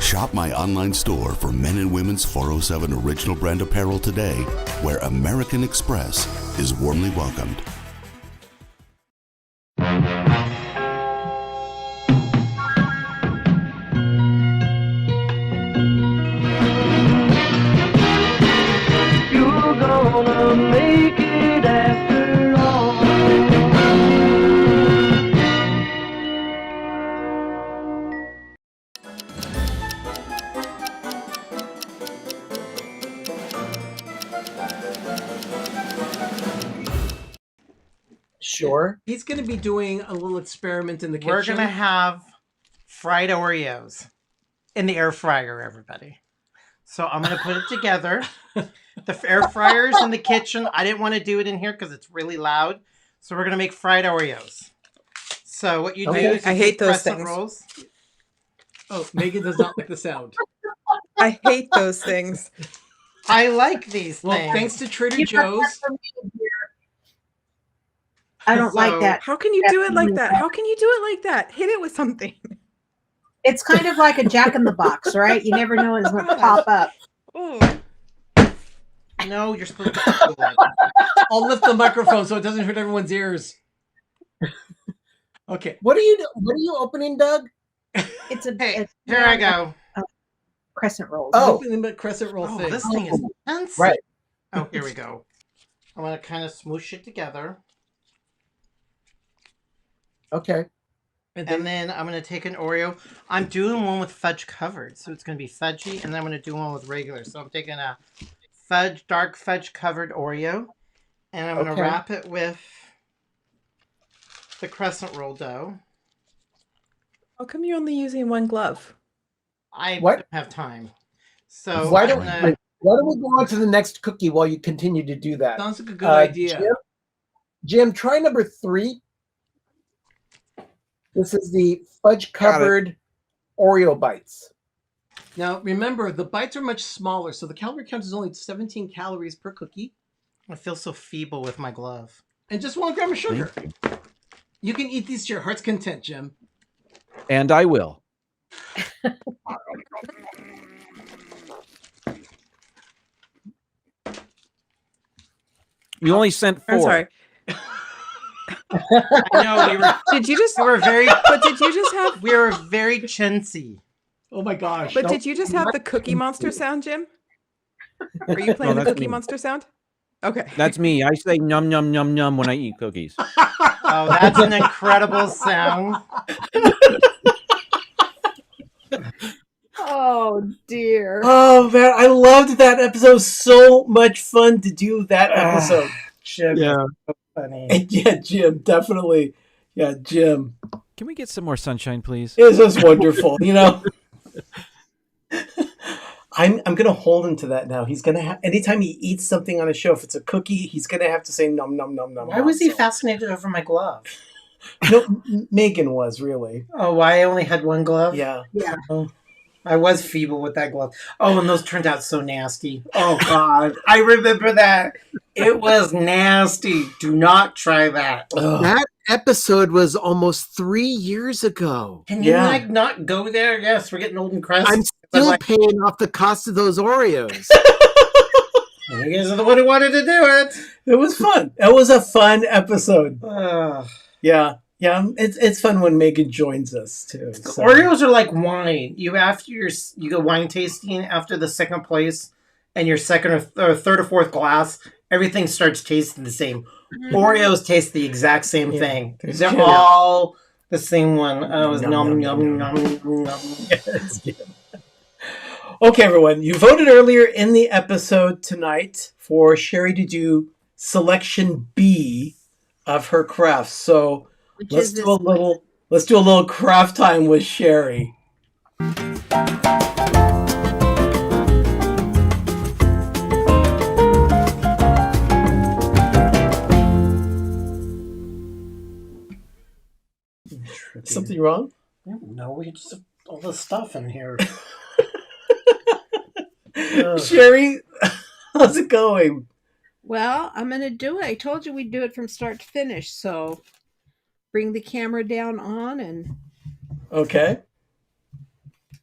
Shop my online store for men and women's 407 Original Brand Apparel today, where American Express is warmly welcomed. Sure. He's going to be doing a little experiment in the kitchen. We're going to have fried Oreos in the air fryer, everybody. So I'm going to put it together. The air fryer's in the kitchen. I didn't want to do it in here because it's really loud. So we're going to make fried Oreos. So what you do is you I hate take those crescent things. rolls. Oh, Megan does not like the sound. I hate those things. I like these Well, things. thanks to Trader You got that Joe's. from me, dear. I don't like So- that. How can you do it like that? How can you do it like that? Hit it with something. It's kind of like a Jack in the Box, right? You never know when it's going to pop up. Oh, No, you're supposed to do it. I'll lift the microphone so it doesn't hurt everyone's ears. Okay. What are you opening, Doug? It's a Hey, it's here I go. crescent rolls. Oh. Opening the crescent roll Oh, thing. this thing is fancy. Right. Oh, here we go. I'm going to kind of smoosh it together. Okay. And And then I'm going to take an Oreo. I'm doing one with fudge covered. So it's going to be fudgy. And then I'm going to do one with regular. So I'm taking a dark fudge covered Oreo. And I'm going to Okay. wrap it with the crescent roll dough. how come you're only using one glove? I What? don't have time. So Why I'm don't gonna- why don't we go on to the next cookie while you continue to do that? sounds like a good idea. Jim, try number 3. This is the fudge covered Oreo bites. Now, remember, the bites are much smaller, so the calorie count is only 17 calories per cookie. I feel so feeble with my glove. And just 1 gram of sugar. You can eat these to your heart's content, Jim. And I will. You only sent 4. I'm sorry. I know we were Did you just? we were very But did you just have? we were very chintzy. Oh my gosh. But did you just have the Cookie Monster sound, Jim? Are you playing the that's Cookie me. Monster sound? Okay. That's me. I say num num num num when I eat cookies. Oh, that's an incredible sound. Oh dear. Oh man, I loved that episode. So much fun to do that episode. Jim, Yeah. so funny. And yeah, Jim, definitely. Yeah, Jim. Can we get some more sunshine, please? It was just wonderful, you know. I'm gonna hold him to that now. He's gonna have anytime he eats something on a show, if it's a cookie, he's gonna have to say num num num num. Why was he So- fascinated over my glove? No, Megan was really. Oh, why I only had one glove? Yeah. Oh, I was feeble with that glove. Oh, and those turned out so nasty. Oh God, I remember that. It was nasty. Do not try that. That episode was almost 3 years ago. Can you Yeah. like not go there? Yes, we're getting old and crusty. I'm still paying off the cost of those Oreos. You guys are the one who wanted to do it. It was fun. It was a fun episode. Ugh. Yeah. Yeah. It's fun when Megan joins us too. so. Oreos are like wine. You go wine tasting after the second place, and your second or third or fourth glass, everything starts tasting the same. Oreos taste the exact same Yeah. thing. There's They're two. all the same one. Oh, it was Nom, nom nom, nom nom, nom nom. Yes, Jim. Okay, everyone. You voted earlier in the episode tonight for Sherry to do selection B of her crafts. So Which let's is do this a little craft time with Sherry. Something wrong? No, we just have all the stuff in here. Sherry, how's it going? Well, I'm going to do it. I told you we'd do it from start to finish. So bring the camera down on and Okay.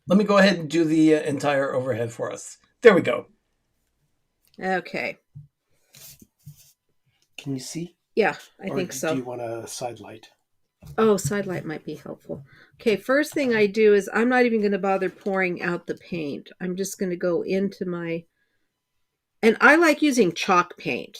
Let me go ahead and do the entire overhead for us. There we go. okay. Can you see? Yeah, I Or think Do so. you want a side light? Oh, side light might be helpful. Okay, first thing I do is I'm not even going to bother pouring out the paint. I'm just going to go into my, and I like using chalk paint,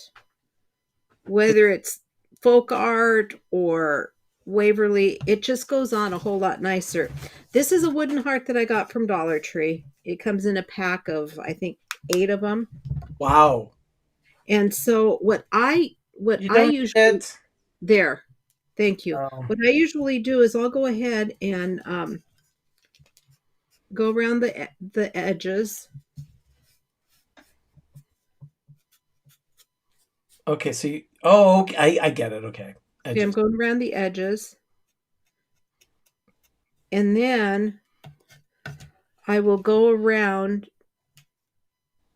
whether it's folk art or Waverly, it just goes on a whole lot nicer. This is a wooden heart that I got from Dollar Tree. It comes in a pack of, I think, 8 of them. Wow. And so what I You don't usually get There. Thank you. Oh. What I usually do is I'll go ahead and go around the edges. Okay, so okay, I get it. Okay. Okay, I'm going around the edges. And then I will go around.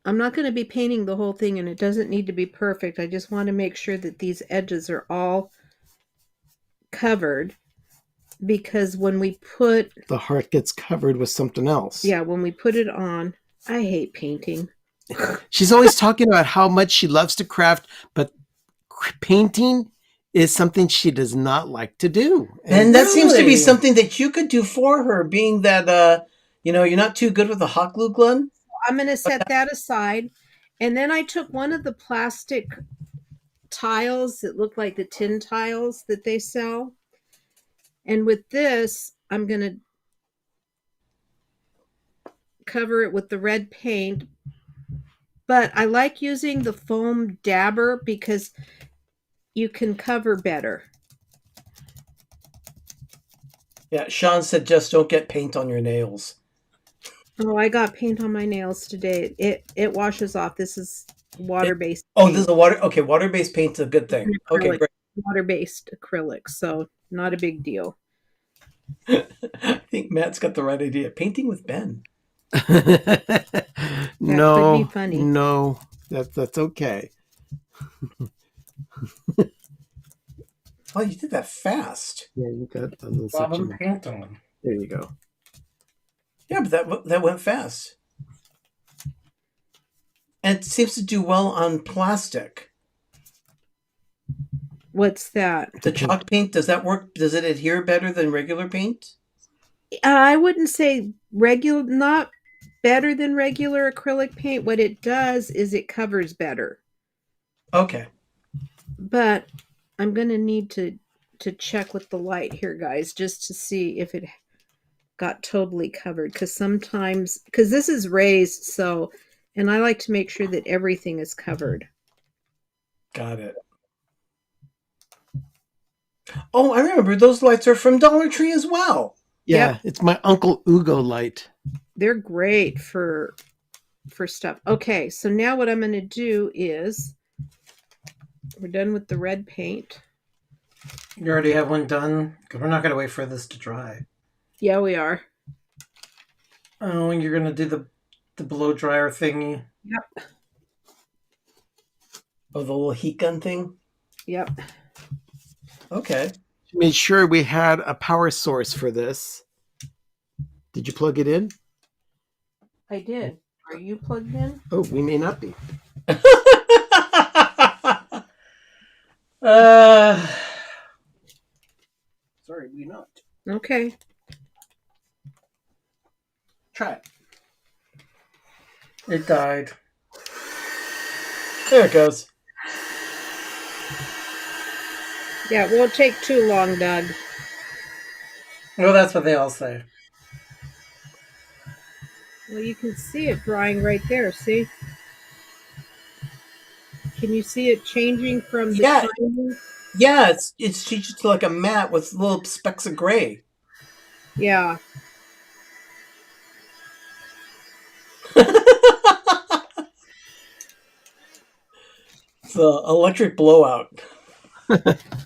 I'm not going to be painting the whole thing, and it doesn't need to be perfect. I just want to make sure that these edges are all covered, because when we put... The heart gets covered with something else. Yeah, when we put it on... I hate painting. She's always talking about how much she loves to craft, but painting is something she does not like to do. And that seems to be Really? something that you could do for her, being that you're not too good with the hot glue gun. I'm going to set that aside. And then I took one of the plastic tiles that look like the tin tiles that they sell. And with this, I'm going to cover it with the red paint. But I like using the foam dabber because you can cover better. Yeah, Sean said just don't get paint on your nails. Oh, I got paint on my nails today. It washes off. This is water-based Oh, paint. this is a water-based paint's a good thing. Okay, Acrylic, great. water-based acrylic, so not a big deal. I think Matt's got the right idea. Painting with Ben. No, could be funny. no, that's okay. Oh, you did that fast. Yeah, you got a little Bottom section. paint on. There you go. Yeah, but that went fast. And it seems to do well on plastic. What's that? The chalk paint, does that work? Does it adhere better than regular paint? I wouldn't say regular, not better than regular acrylic paint. What it does is it covers better. Okay. But I'm going to need to check with the light here, guys, just to see if it got totally covered. Because sometimes, because this is raised, so, and I like to make sure that everything is covered. Got it. Oh, I remember those lights are from Dollar Tree as well. Yeah, Yep. it's my Uncle Ugo light. They're great for stuff. Okay, so now what I'm going to do is, we're done with the red paint. You already have one done? Because we're not going to wait for this to dry. Yeah, we are. Oh, and you're going to do the blow dryer thingy? Yep. Oh, the little heat gun thing? Yep. Okay. Made sure we had a power source for this. Did you plug it in? I did. Are you plugged in? Oh, we may not be. Sorry, we not. Okay. Try it. It died. There it goes. Yeah, it won't take too long, Doug. Well, that's what they all say. Well, you can see it drying right there, see? Can you see it changing from the Yeah. shiny? Yeah, it's just like a mat with little specks of gray. Yeah. It's an electric blowout.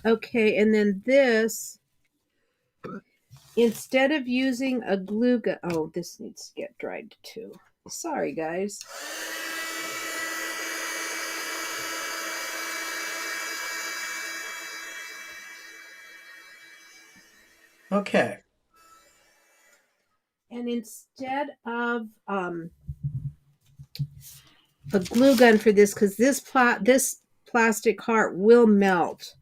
Okay, and then this, instead of using a glue gun, oh, this needs to get dried too. Sorry, guys. Okay. And instead of a glue gun for this, because this plastic heart will melt.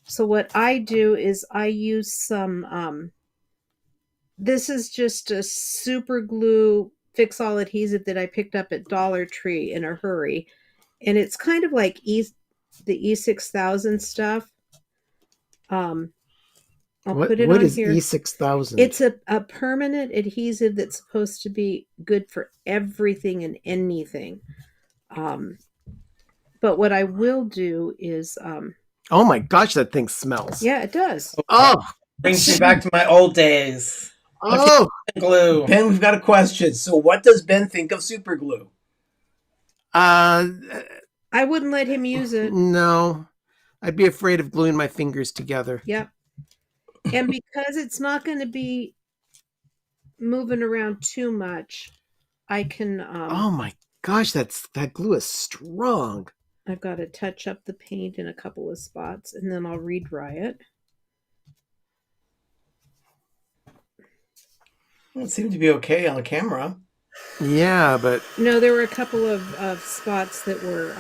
So what I do is I use some, this is just a super glue fix-all adhesive that I picked up at Dollar Tree in a hurry. And it's kind of like the E6000 stuff. I'll put it What on is here. E6000? It's a permanent adhesive that's supposed to be good for everything and anything. But what I will do is Oh my gosh, that thing smells. Yeah, it does. Oh, Brings me back to my old days. oh. Glue. Ben, we've got a question. So, what does Ben think of super glue? Uh, I wouldn't let him use it. no. I'd be afraid of gluing my fingers together. Yep. And because it's not going to be moving around too much, I can. Oh my gosh, that glue is strong. I've got to touch up the paint in a couple of spots, and then I'll re-dry it. Well, it seemed to be okay on camera. Yeah, but No, there were a couple of spots that were.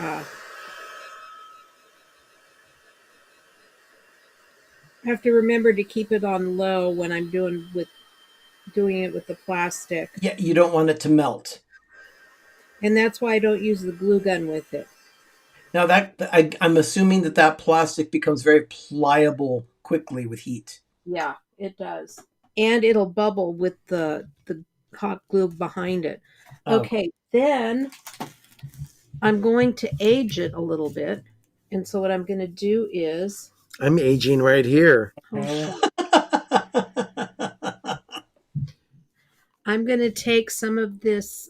I have to remember to keep it on low when I'm doing it with the plastic, Yeah, you don't want it to melt. and that's why I don't use the glue gun with it. Now I'm assuming that plastic becomes very pliable quickly with heat. Yeah, it does, and it'll bubble with the hot glue behind it. Oh. Okay, then I'm going to age it a little bit, and so what I'm going to do is. I'm aging right here. I'm going to take some of this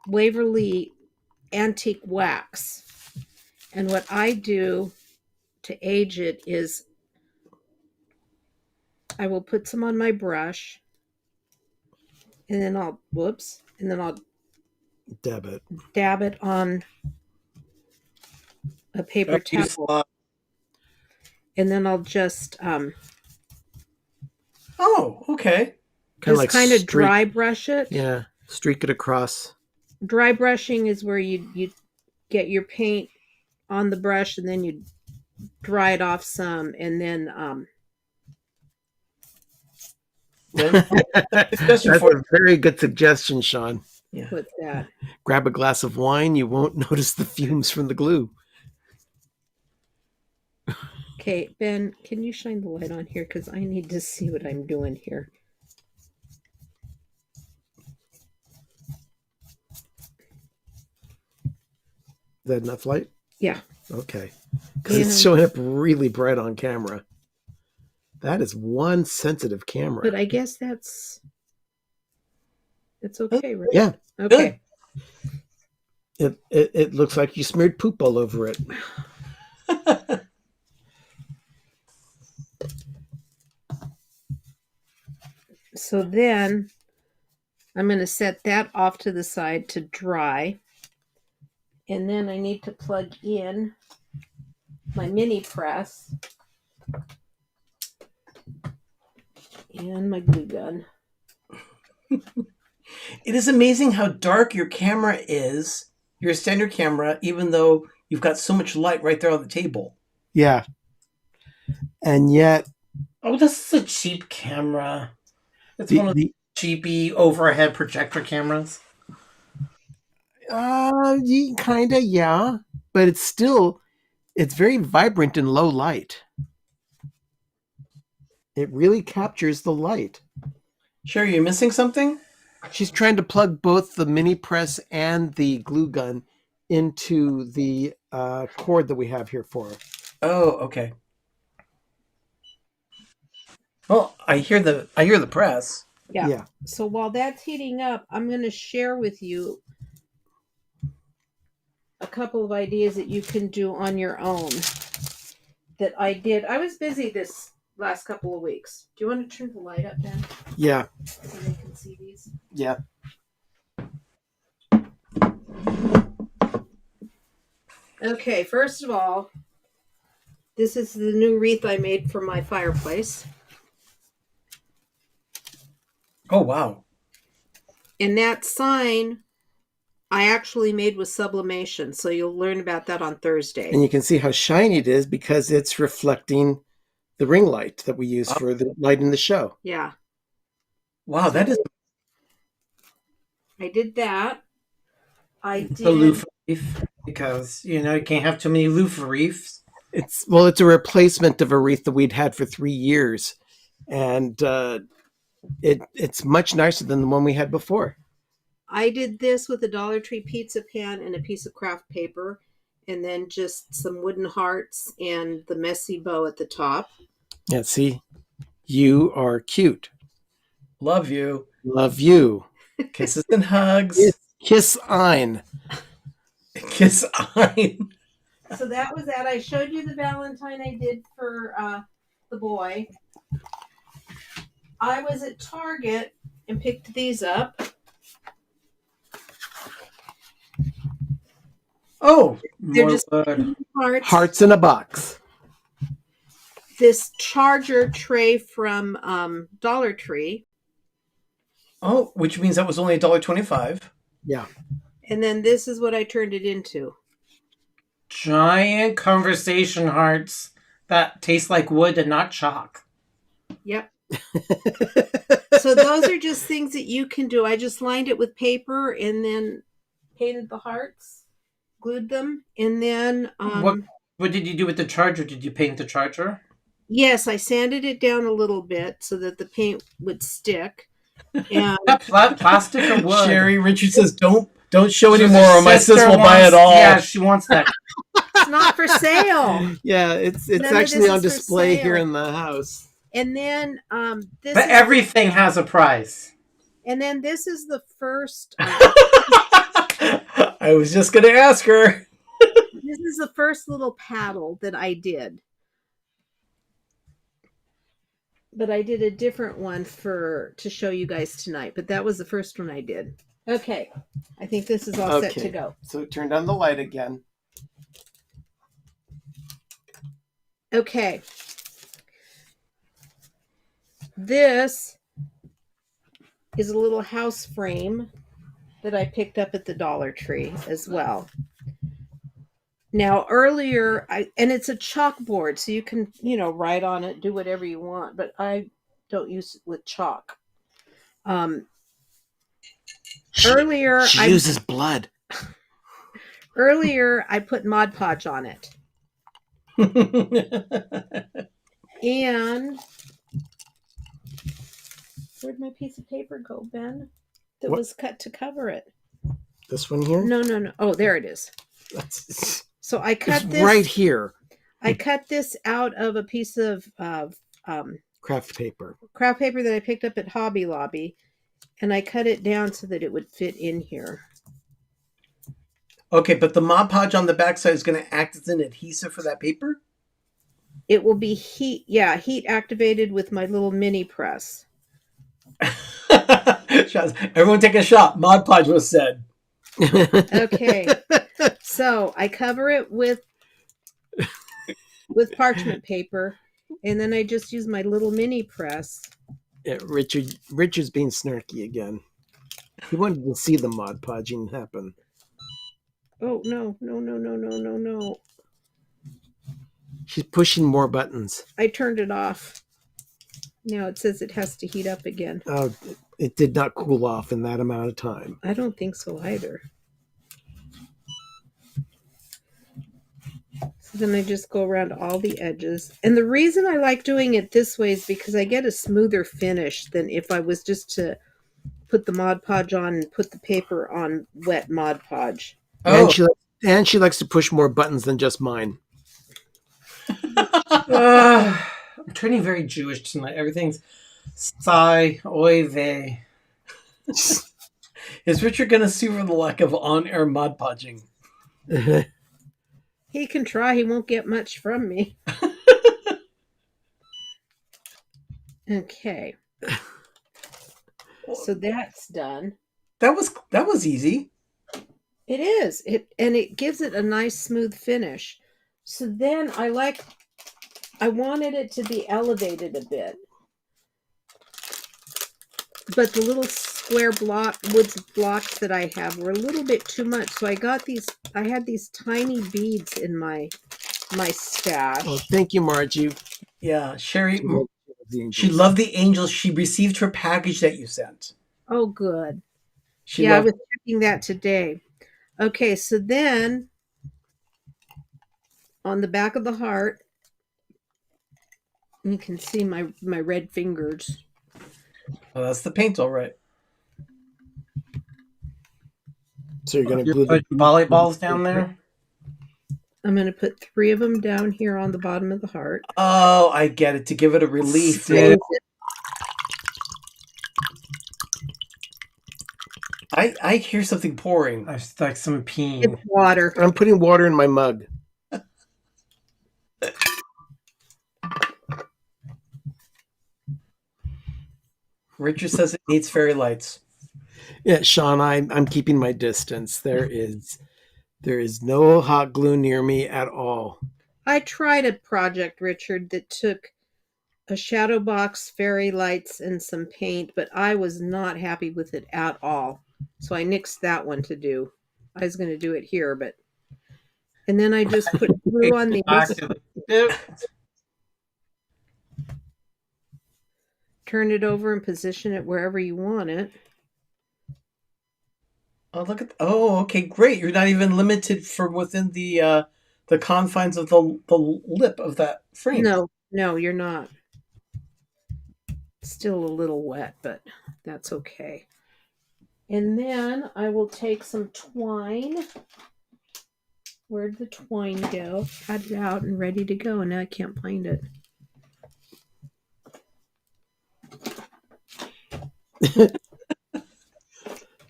Waverly antique wax. And what I do to age it is I will put some on my brush. And then I'll dab it on a paper towel. And then I'll just oh, okay. kind of dry brush it. Yeah, streak it across. Dry brushing is where you get your paint on the brush and then you dry it off some, and then That's a very good suggestion, Sean. Yeah. put that. Grab a glass of wine, you won't notice the fumes from the glue. Okay, Ben, can you shine the light on here? Because I need to see what I'm doing here. Is that enough light? Yeah. Okay. Because it's showing up really bright on camera. That is one sensitive camera. But I guess it's okay, right? Yeah. Okay. It looks like you smeared poop all over it. So then I'm going to set that off to the side to dry. And then I need to plug in my mini press and my glue gun. It is amazing how dark your camera is, your standard camera, even though you've got so much light right there on the table. Yeah. And yet... Oh, this is a cheap camera. It's one of the cheapy overhead projector cameras. Kind of, yeah. But it's very vibrant in low light. It really captures the light. Sherry, you're missing something? She's trying to plug both the mini press and the glue gun into the cord that we have here for her. Oh, okay. Well, I hear the press. Yeah. So while that's heating up, I'm going to share with you a couple of ideas that you can do on your own that I did. I was busy this last couple of weeks. Do you want to turn the light up, Ben? Yeah. So they can see these? Yeah. Okay, first of all, this is the new wreath I made for my fireplace. Oh, wow. And that sign I actually made with sublimation, so you'll learn about that on Thursday. And you can see how shiny it is because it's reflecting the ring light that we use for the light in the show. Yeah. Wow, that is... I did that. I did... The loofah wreath, because, you can't have too many loofah wreaths. It's a replacement of a wreath that we'd had for 3 years. And it's much nicer than the one we had before. I did this with a Dollar Tree pizza pan and a piece of craft paper. and then just some wooden hearts and the messy bow at the top. Yeah, see, you are cute. Love you. Love you. Kisses and hugs. Kiss ein. Kiss ein. So that was that. I showed you the Valentine I did for the boy. I was at Target and picked these up. Oh, They're more just wood. Hearts in a box. This charger tray from Dollar Tree. Oh, which means that was only $1.25. Yeah. And then this is what I turned it into. Giant conversation hearts that taste like wood and not chalk. Yep. So those are just things that you can do. I just lined it with paper and then painted the hearts, glued them, and then What did you do with the charger? Did you paint the charger? yes, I sanded it down a little bit so that the paint would stick. And That plastic or wood? Sherry, Richard says, don't show So anymore or my sis will buy wants- it all. Yeah, she wants that. it's not for sale. Yeah, it's None of actually this on is for display here sale. in the house. And then this But is everything has a price. and then this is the first I was just going to ask her. this is the first little paddle that I did. But I did a different one to show you guys tonight. But that was the first one I did. Okay. I think this is all set to go. So turn on the light again. Okay. This is a little house frame that I picked up at the Dollar Tree as well. Now earlier, and it's a chalkboard, so you can, write on it, do whatever you want, but I don't use it with chalk. Earlier, She uses blood. Earlier, I put Mod Podge on it. And where'd my piece of paper go, Ben? That was cut to cover it. This one here? No. Oh, there it is. So I cut this right here. I cut this out of a piece of Craft paper. craft paper that I picked up at Hobby Lobby, and I cut it down so that it would fit in here. Okay, but the Mod Podge on the backside is going to act as an adhesive for that paper? It will be heat activated with my little mini press. Everyone take a shot. Mod Podge was said. Okay. So I cover it with parchment paper, and then I just use my little mini press. Yeah, Richard's being snarky again. He wanted to see the Mod Podging happen. Oh, no. She's pushing more buttons. I turned it off. Now it says it has to heat up again. Oh, it did not cool off in that amount of time. I don't think so either. So then I just go around all the edges. And the reason I like doing it this way is because I get a smoother finish than if I was just to put the Mod Podge on and put the paper on wet Mod Podge. Oh. And she likes to push more buttons than just mine. I'm turning very Jewish tonight. Everything's sai, oy vey. Is Richard going to sue for the lack of on-air Mod Podging? He can try. He won't get much from me. Okay. So that's done. That was easy. It is. It gives it a nice smooth finish. So then I wanted it to be elevated a bit. But the little square wood blocks that I have were a little bit too much. So I had these tiny beads in my stash. Oh, thank you, Margie. Yeah, Sherry, she loved the angels. She received her package that you sent. Oh, good. She I loved was checking that today. Okay, so then on the back of the heart, you can see my red fingers. Oh, that's the paint, all right. So you're going to You glue put volleyballs down there? I'm going to put 3 of them down here on the bottom of the heart. Oh, I get it. To give it a relief. See? I hear something pouring. I just like some It's peeing. water. I'm putting water in my mug. Richard says it needs fairy lights. Yeah, Sean, I'm keeping my distance. There is no hot glue near me at all. I tried a project, Richard, that took a shadow box, fairy lights, and some paint, but I was not happy with it at all. So I nixed that one to do. I was going to do it here, but... And then I just put glue on the Back inside. to the- Turn it over and position it wherever you want it. Oh, look at. Oh, okay, great. You're not even limited from within the confines of the lip of that frame. No, you're not. Still a little wet, but that's okay. And then I will take some twine. Where'd the twine go? Cut it out and ready to go. And now I can't find it.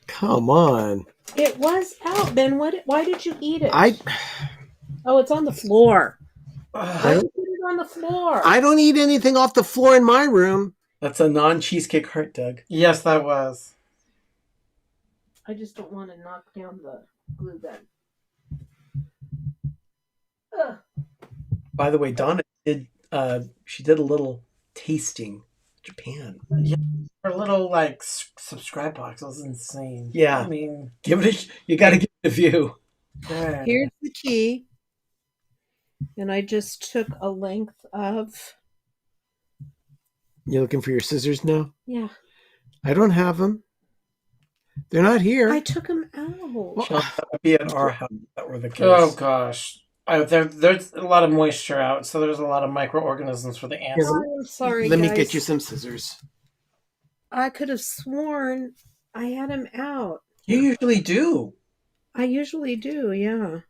Come on. It was out, Ben. Why did you eat it? I Oh, it's on the floor. Why I did you put it on the floor? don't eat anything off the floor in my room. That's a non-cheesecake heart, Doug. Yes, that was. I just don't want to knock down the glue gun. By the way, Donna did. She did a little tasting. Japan. Her little like subscribe box was insane. Yeah. I mean, Give it. You got to give it a view. yeah. Here's the key. And I just took a length of... You looking for your scissors now? Yeah. I don't have them. They're not here. I took them out. Sean, that would be at our house. If that were the case. Oh gosh. There's a lot of moisture out, so there's a lot of microorganisms for the ants. I'm sorry, Let guys. me get you some scissors. I could have sworn I had them out. You usually do. I usually do, yeah.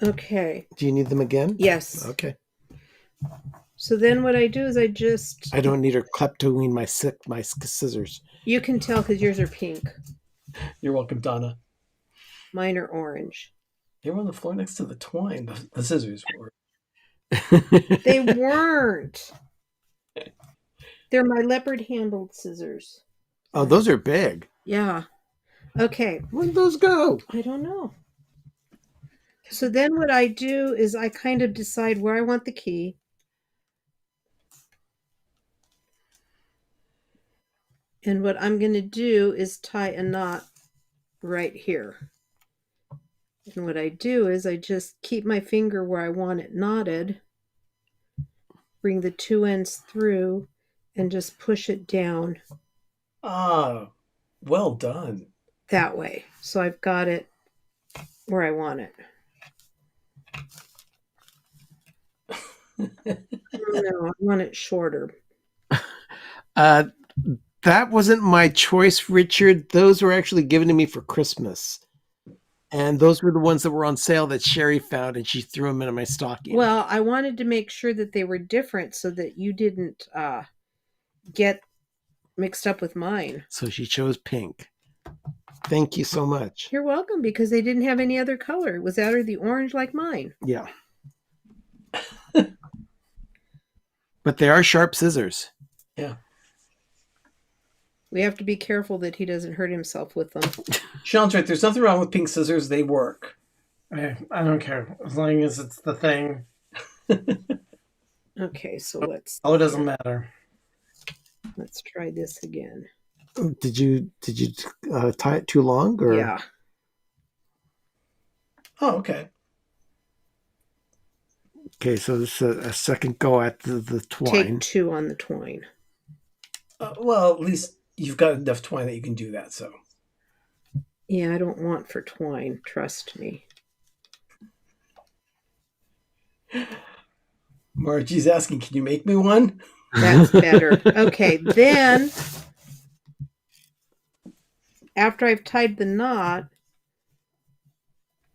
Okay. Do you need them again? Yes. Okay. So then what I do is I just... I don't need her kleptowing my scissors. You can tell because yours are pink. You're welcome, Donna. Mine are orange. They were on the floor next to the twine. The scissors were. They weren't. They're my leopard-handled scissors. Oh, those are big. Yeah. Okay. Where'd those go? I don't know. So then what I do is I kind of decide where I want the key. And what I'm going to do is tie a knot right here. And what I do is I just keep my finger where I want it knotted, bring the 2 ends through, and just push it down Ah, well done. that way. So I've got it where I want it. No, I want it shorter. That wasn't my choice, Richard. Those were actually given to me for Christmas. And those were the ones that were on sale that Sherry found, and she threw them into my stocking. Well, I wanted to make sure that they were different so that you didn't get mixed up with mine. So she chose pink. Thank you so much. You're welcome, because they didn't have any other color. It was that or the orange like mine. Yeah. But they are sharp scissors. Yeah. We have to be careful that he doesn't hurt himself with them. Sean's right. There's nothing wrong with pink scissors. They work. I don't care as long as it's the thing. Okay, so let's Oh, it doesn't matter. try this again. Did you tie it too long? Or? Yeah. Oh, okay. Okay, so this is a second go at the twine. Take 2 on the twine. Well, at least you've got enough twine that you can do that. So. Yeah, I don't want for twine. Trust me. Margie's asking, can you make me one? That's better. Okay, then after I've tied the knot,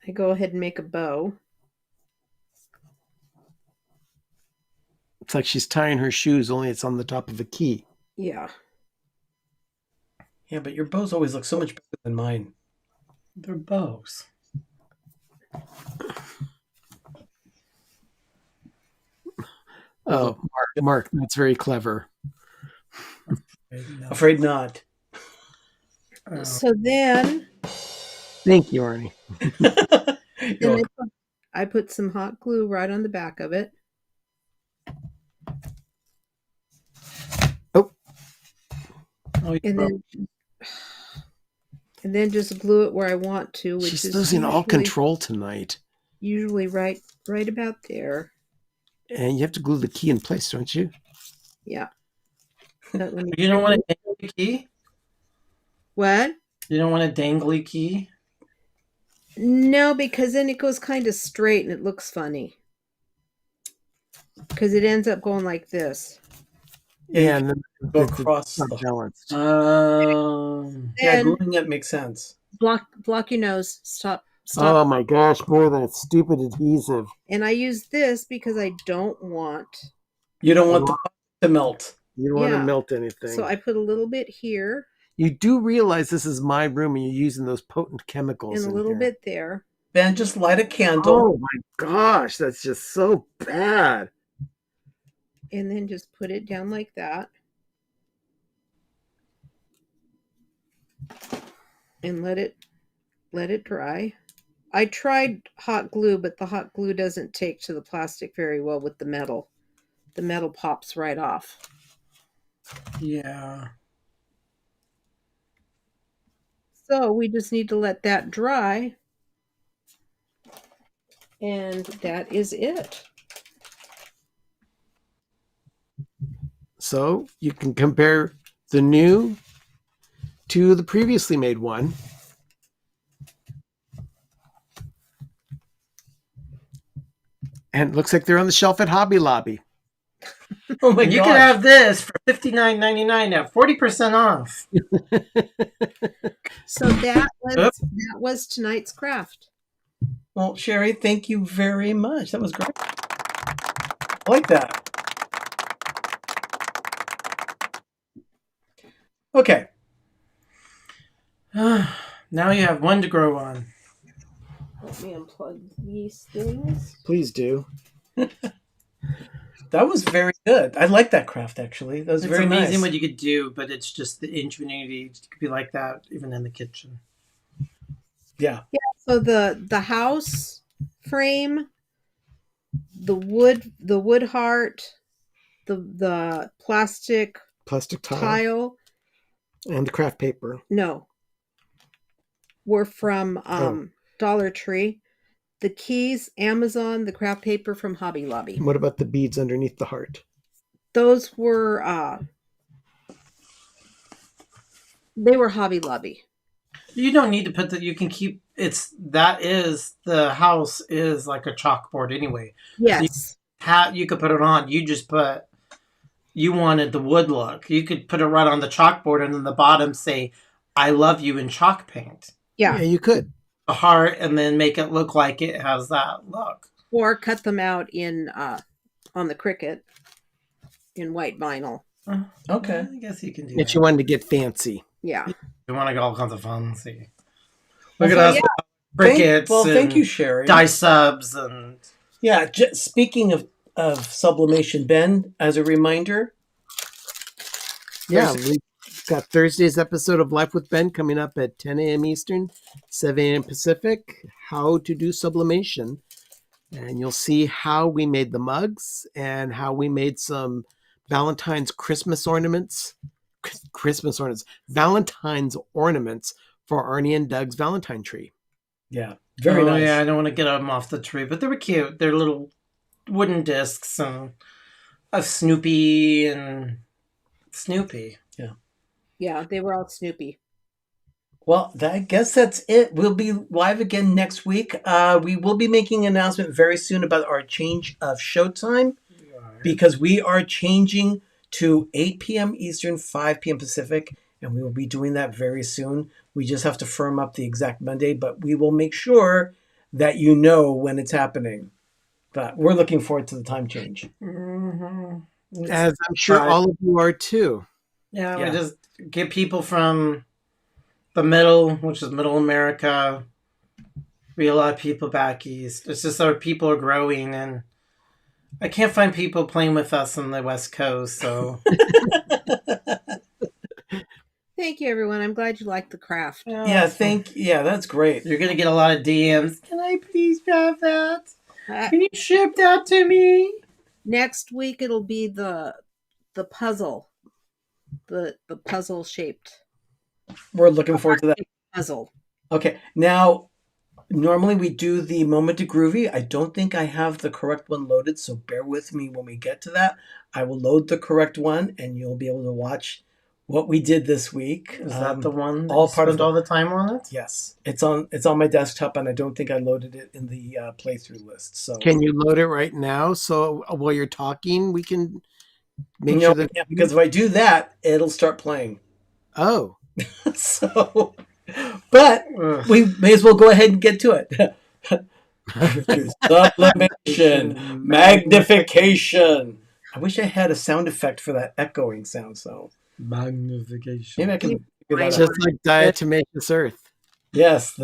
I go ahead and make a bow. It's like she's tying her shoes, only it's on the top of a key. Yeah. Yeah, but your bows always look so much better than mine. They're bows. Oh, Mark, that's very clever. Afraid not. So then, Thank you, Arnie. then I put some hot glue right on the back of it. And then just glue it where I want to, which She's is losing all control tonight. Usually right about there. And you have to glue the key in place, don't you? Yeah. You don't want a dangly key? What? You don't want a dangly key? No, because then it goes kind of straight and it looks funny. Because it ends up going like this. Yeah, and then go across the balanced. Yeah, gluing it makes sense. Block your nose. Stop. Oh my gosh, more of that stupid adhesive. And I use this because I don't want... You don't want the pot to melt. You don't want to melt anything. So I put a little bit here. You do realize this is my room and you're using those potent chemicals. And a little bit there. Ben, just light a candle. Oh my gosh, that's just so bad. And then just put it down like that. And let it dry. I tried hot glue, but the hot glue doesn't take to the plastic very well with the metal. The metal pops right off. Yeah. So we just need to let that dry. And that is it. So you can compare the new to the previously made one. And it looks like they're on the shelf at Hobby Lobby. Oh my god. You can have this for $59.99 at 40% off. So that was tonight's craft. Well, Sherry, thank you very much. That was great. I like that. Okay. Now you have one to grow on. Let me unplug these things. Please do. That was very good. I like that craft, actually. That was It's very amazing nice. what you could do, but it's just the ingenuity to be like that even in the kitchen. Yeah. Yeah. So the house frame, the wood heart, the plastic tile, and the craft paper. No. Were from Dollar Tree. The keys, Amazon, the craft paper from Hobby Lobby. What about the beads underneath the heart? Those were they were Hobby Lobby. You don't need to put that. You can keep the house is like a chalkboard anyway. Yes. So you could put it on. You wanted the wood look. You could put it right on the chalkboard and then the bottom say, I love you in chalk paint. Yeah, you could. A heart and then make it look like it has that look. Or cut them out in on the Cricut in white vinyl. Okay. I guess you can do If that. you wanted to get fancy. Yeah. You want to get all kinds of fancy. Well, Look at us. Crickets. Thank you, Sherry. Dye subs and Yeah. Speaking of sublimation, Ben, as a reminder. Yeah, we've got Thursday's episode of Life with Ben coming up at 10 a.m. Eastern, 7 a.m. Pacific, how to do sublimation. And you'll see how we made the mugs and how we made some Valentine's Valentine's ornaments for Arnie and Doug's Valentine tree. Yeah, very nice. Yeah, I don't want to get them off the tree, but they were cute. They're little wooden discs and of Snoopy and Snoopy. Yeah. Yeah, they were all Snoopy. Well, I guess that's it. We'll be live again next week. We will be making an announcement very soon about our change of showtime because we are changing to 8 p.m. Eastern, 5 p.m. Pacific, and we will be doing that very soon. We just have to firm up the exact Monday, but we will make sure that you know when it's happening. But we're looking forward to the time change. Mm-hmm. As I'm sure all of you are too. Yeah, Yeah. we just get people from the middle, which is middle America. We have a lot of people back east. It's just our people are growing, and I can't find people playing with us on the West Coast. So Thank you, everyone. I'm glad you liked the craft. Yeah, that's great. You're gonna get a lot of DMs. Can I please have that? Uh, Can you ship that to me? Next week it'll be the puzzle, the puzzle shaped We're looking forward to that. puzzle. Okay, now normally we do the moment to groovy. I don't think I have the correct one loaded, so bear with me when we get to that. I will load the correct one, and you'll be able to watch what we did this week. Is that the one that all you part of spent all the time on it? Yes, it's on my desktop, and I don't think I loaded it in the playthrough list. So Can you load it right now? So while you're talking, we can make no, sure I that. can't, because if I do that, it'll start playing. Oh, So, but we may as well go ahead and get to it. Sublimation, magnification. I wish I had a sound effect for that echoing sound. So Magnification. maybe I can figure that out. just like diatomaceous earth. Yes,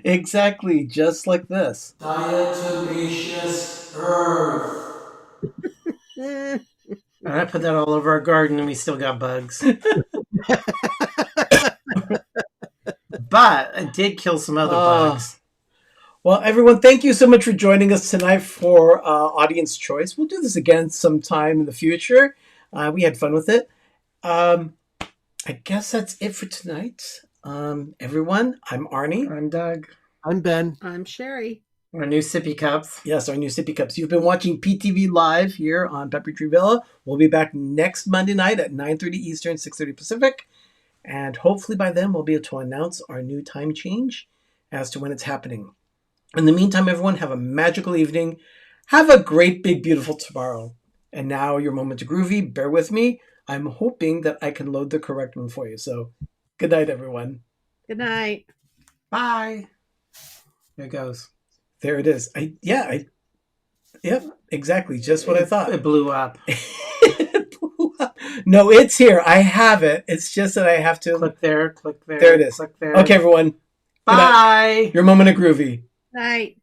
exactly, just like this. Diatomaceous earth. Eh, And I put that all over our garden, and we still got bugs. But I did kill some other bugs. Well, everyone, thank you so much for joining us tonight for Audience Choice. We'll do this again sometime in the future. We had fun with it. I guess that's it for tonight. Everyone, I'm Arnie. I'm Doug. I'm Ben. I'm Sherry. Our new sippy cups. Yes, our new sippy cups. You've been watching PTV Live here on Pepper Tree Villa. We'll be back next Monday night at 9:30 Eastern, 6:30 Pacific. And hopefully by then we'll be able to announce our new time change as to when it's happening. In the meantime, everyone, have a magical evening. Have a great, big, beautiful tomorrow. And now your moment to groovy. Bear with me. I'm hoping that I can load the correct one for you. So good night, everyone. Good night. Bye. There it goes. There it is. Yep, exactly. Just what I thought. It blew up. No, it's here. I have it. It's just that I have to Click there, click there. There it is. Click there. Okay, everyone. Good night. Bye. Your moment of groovy. Night.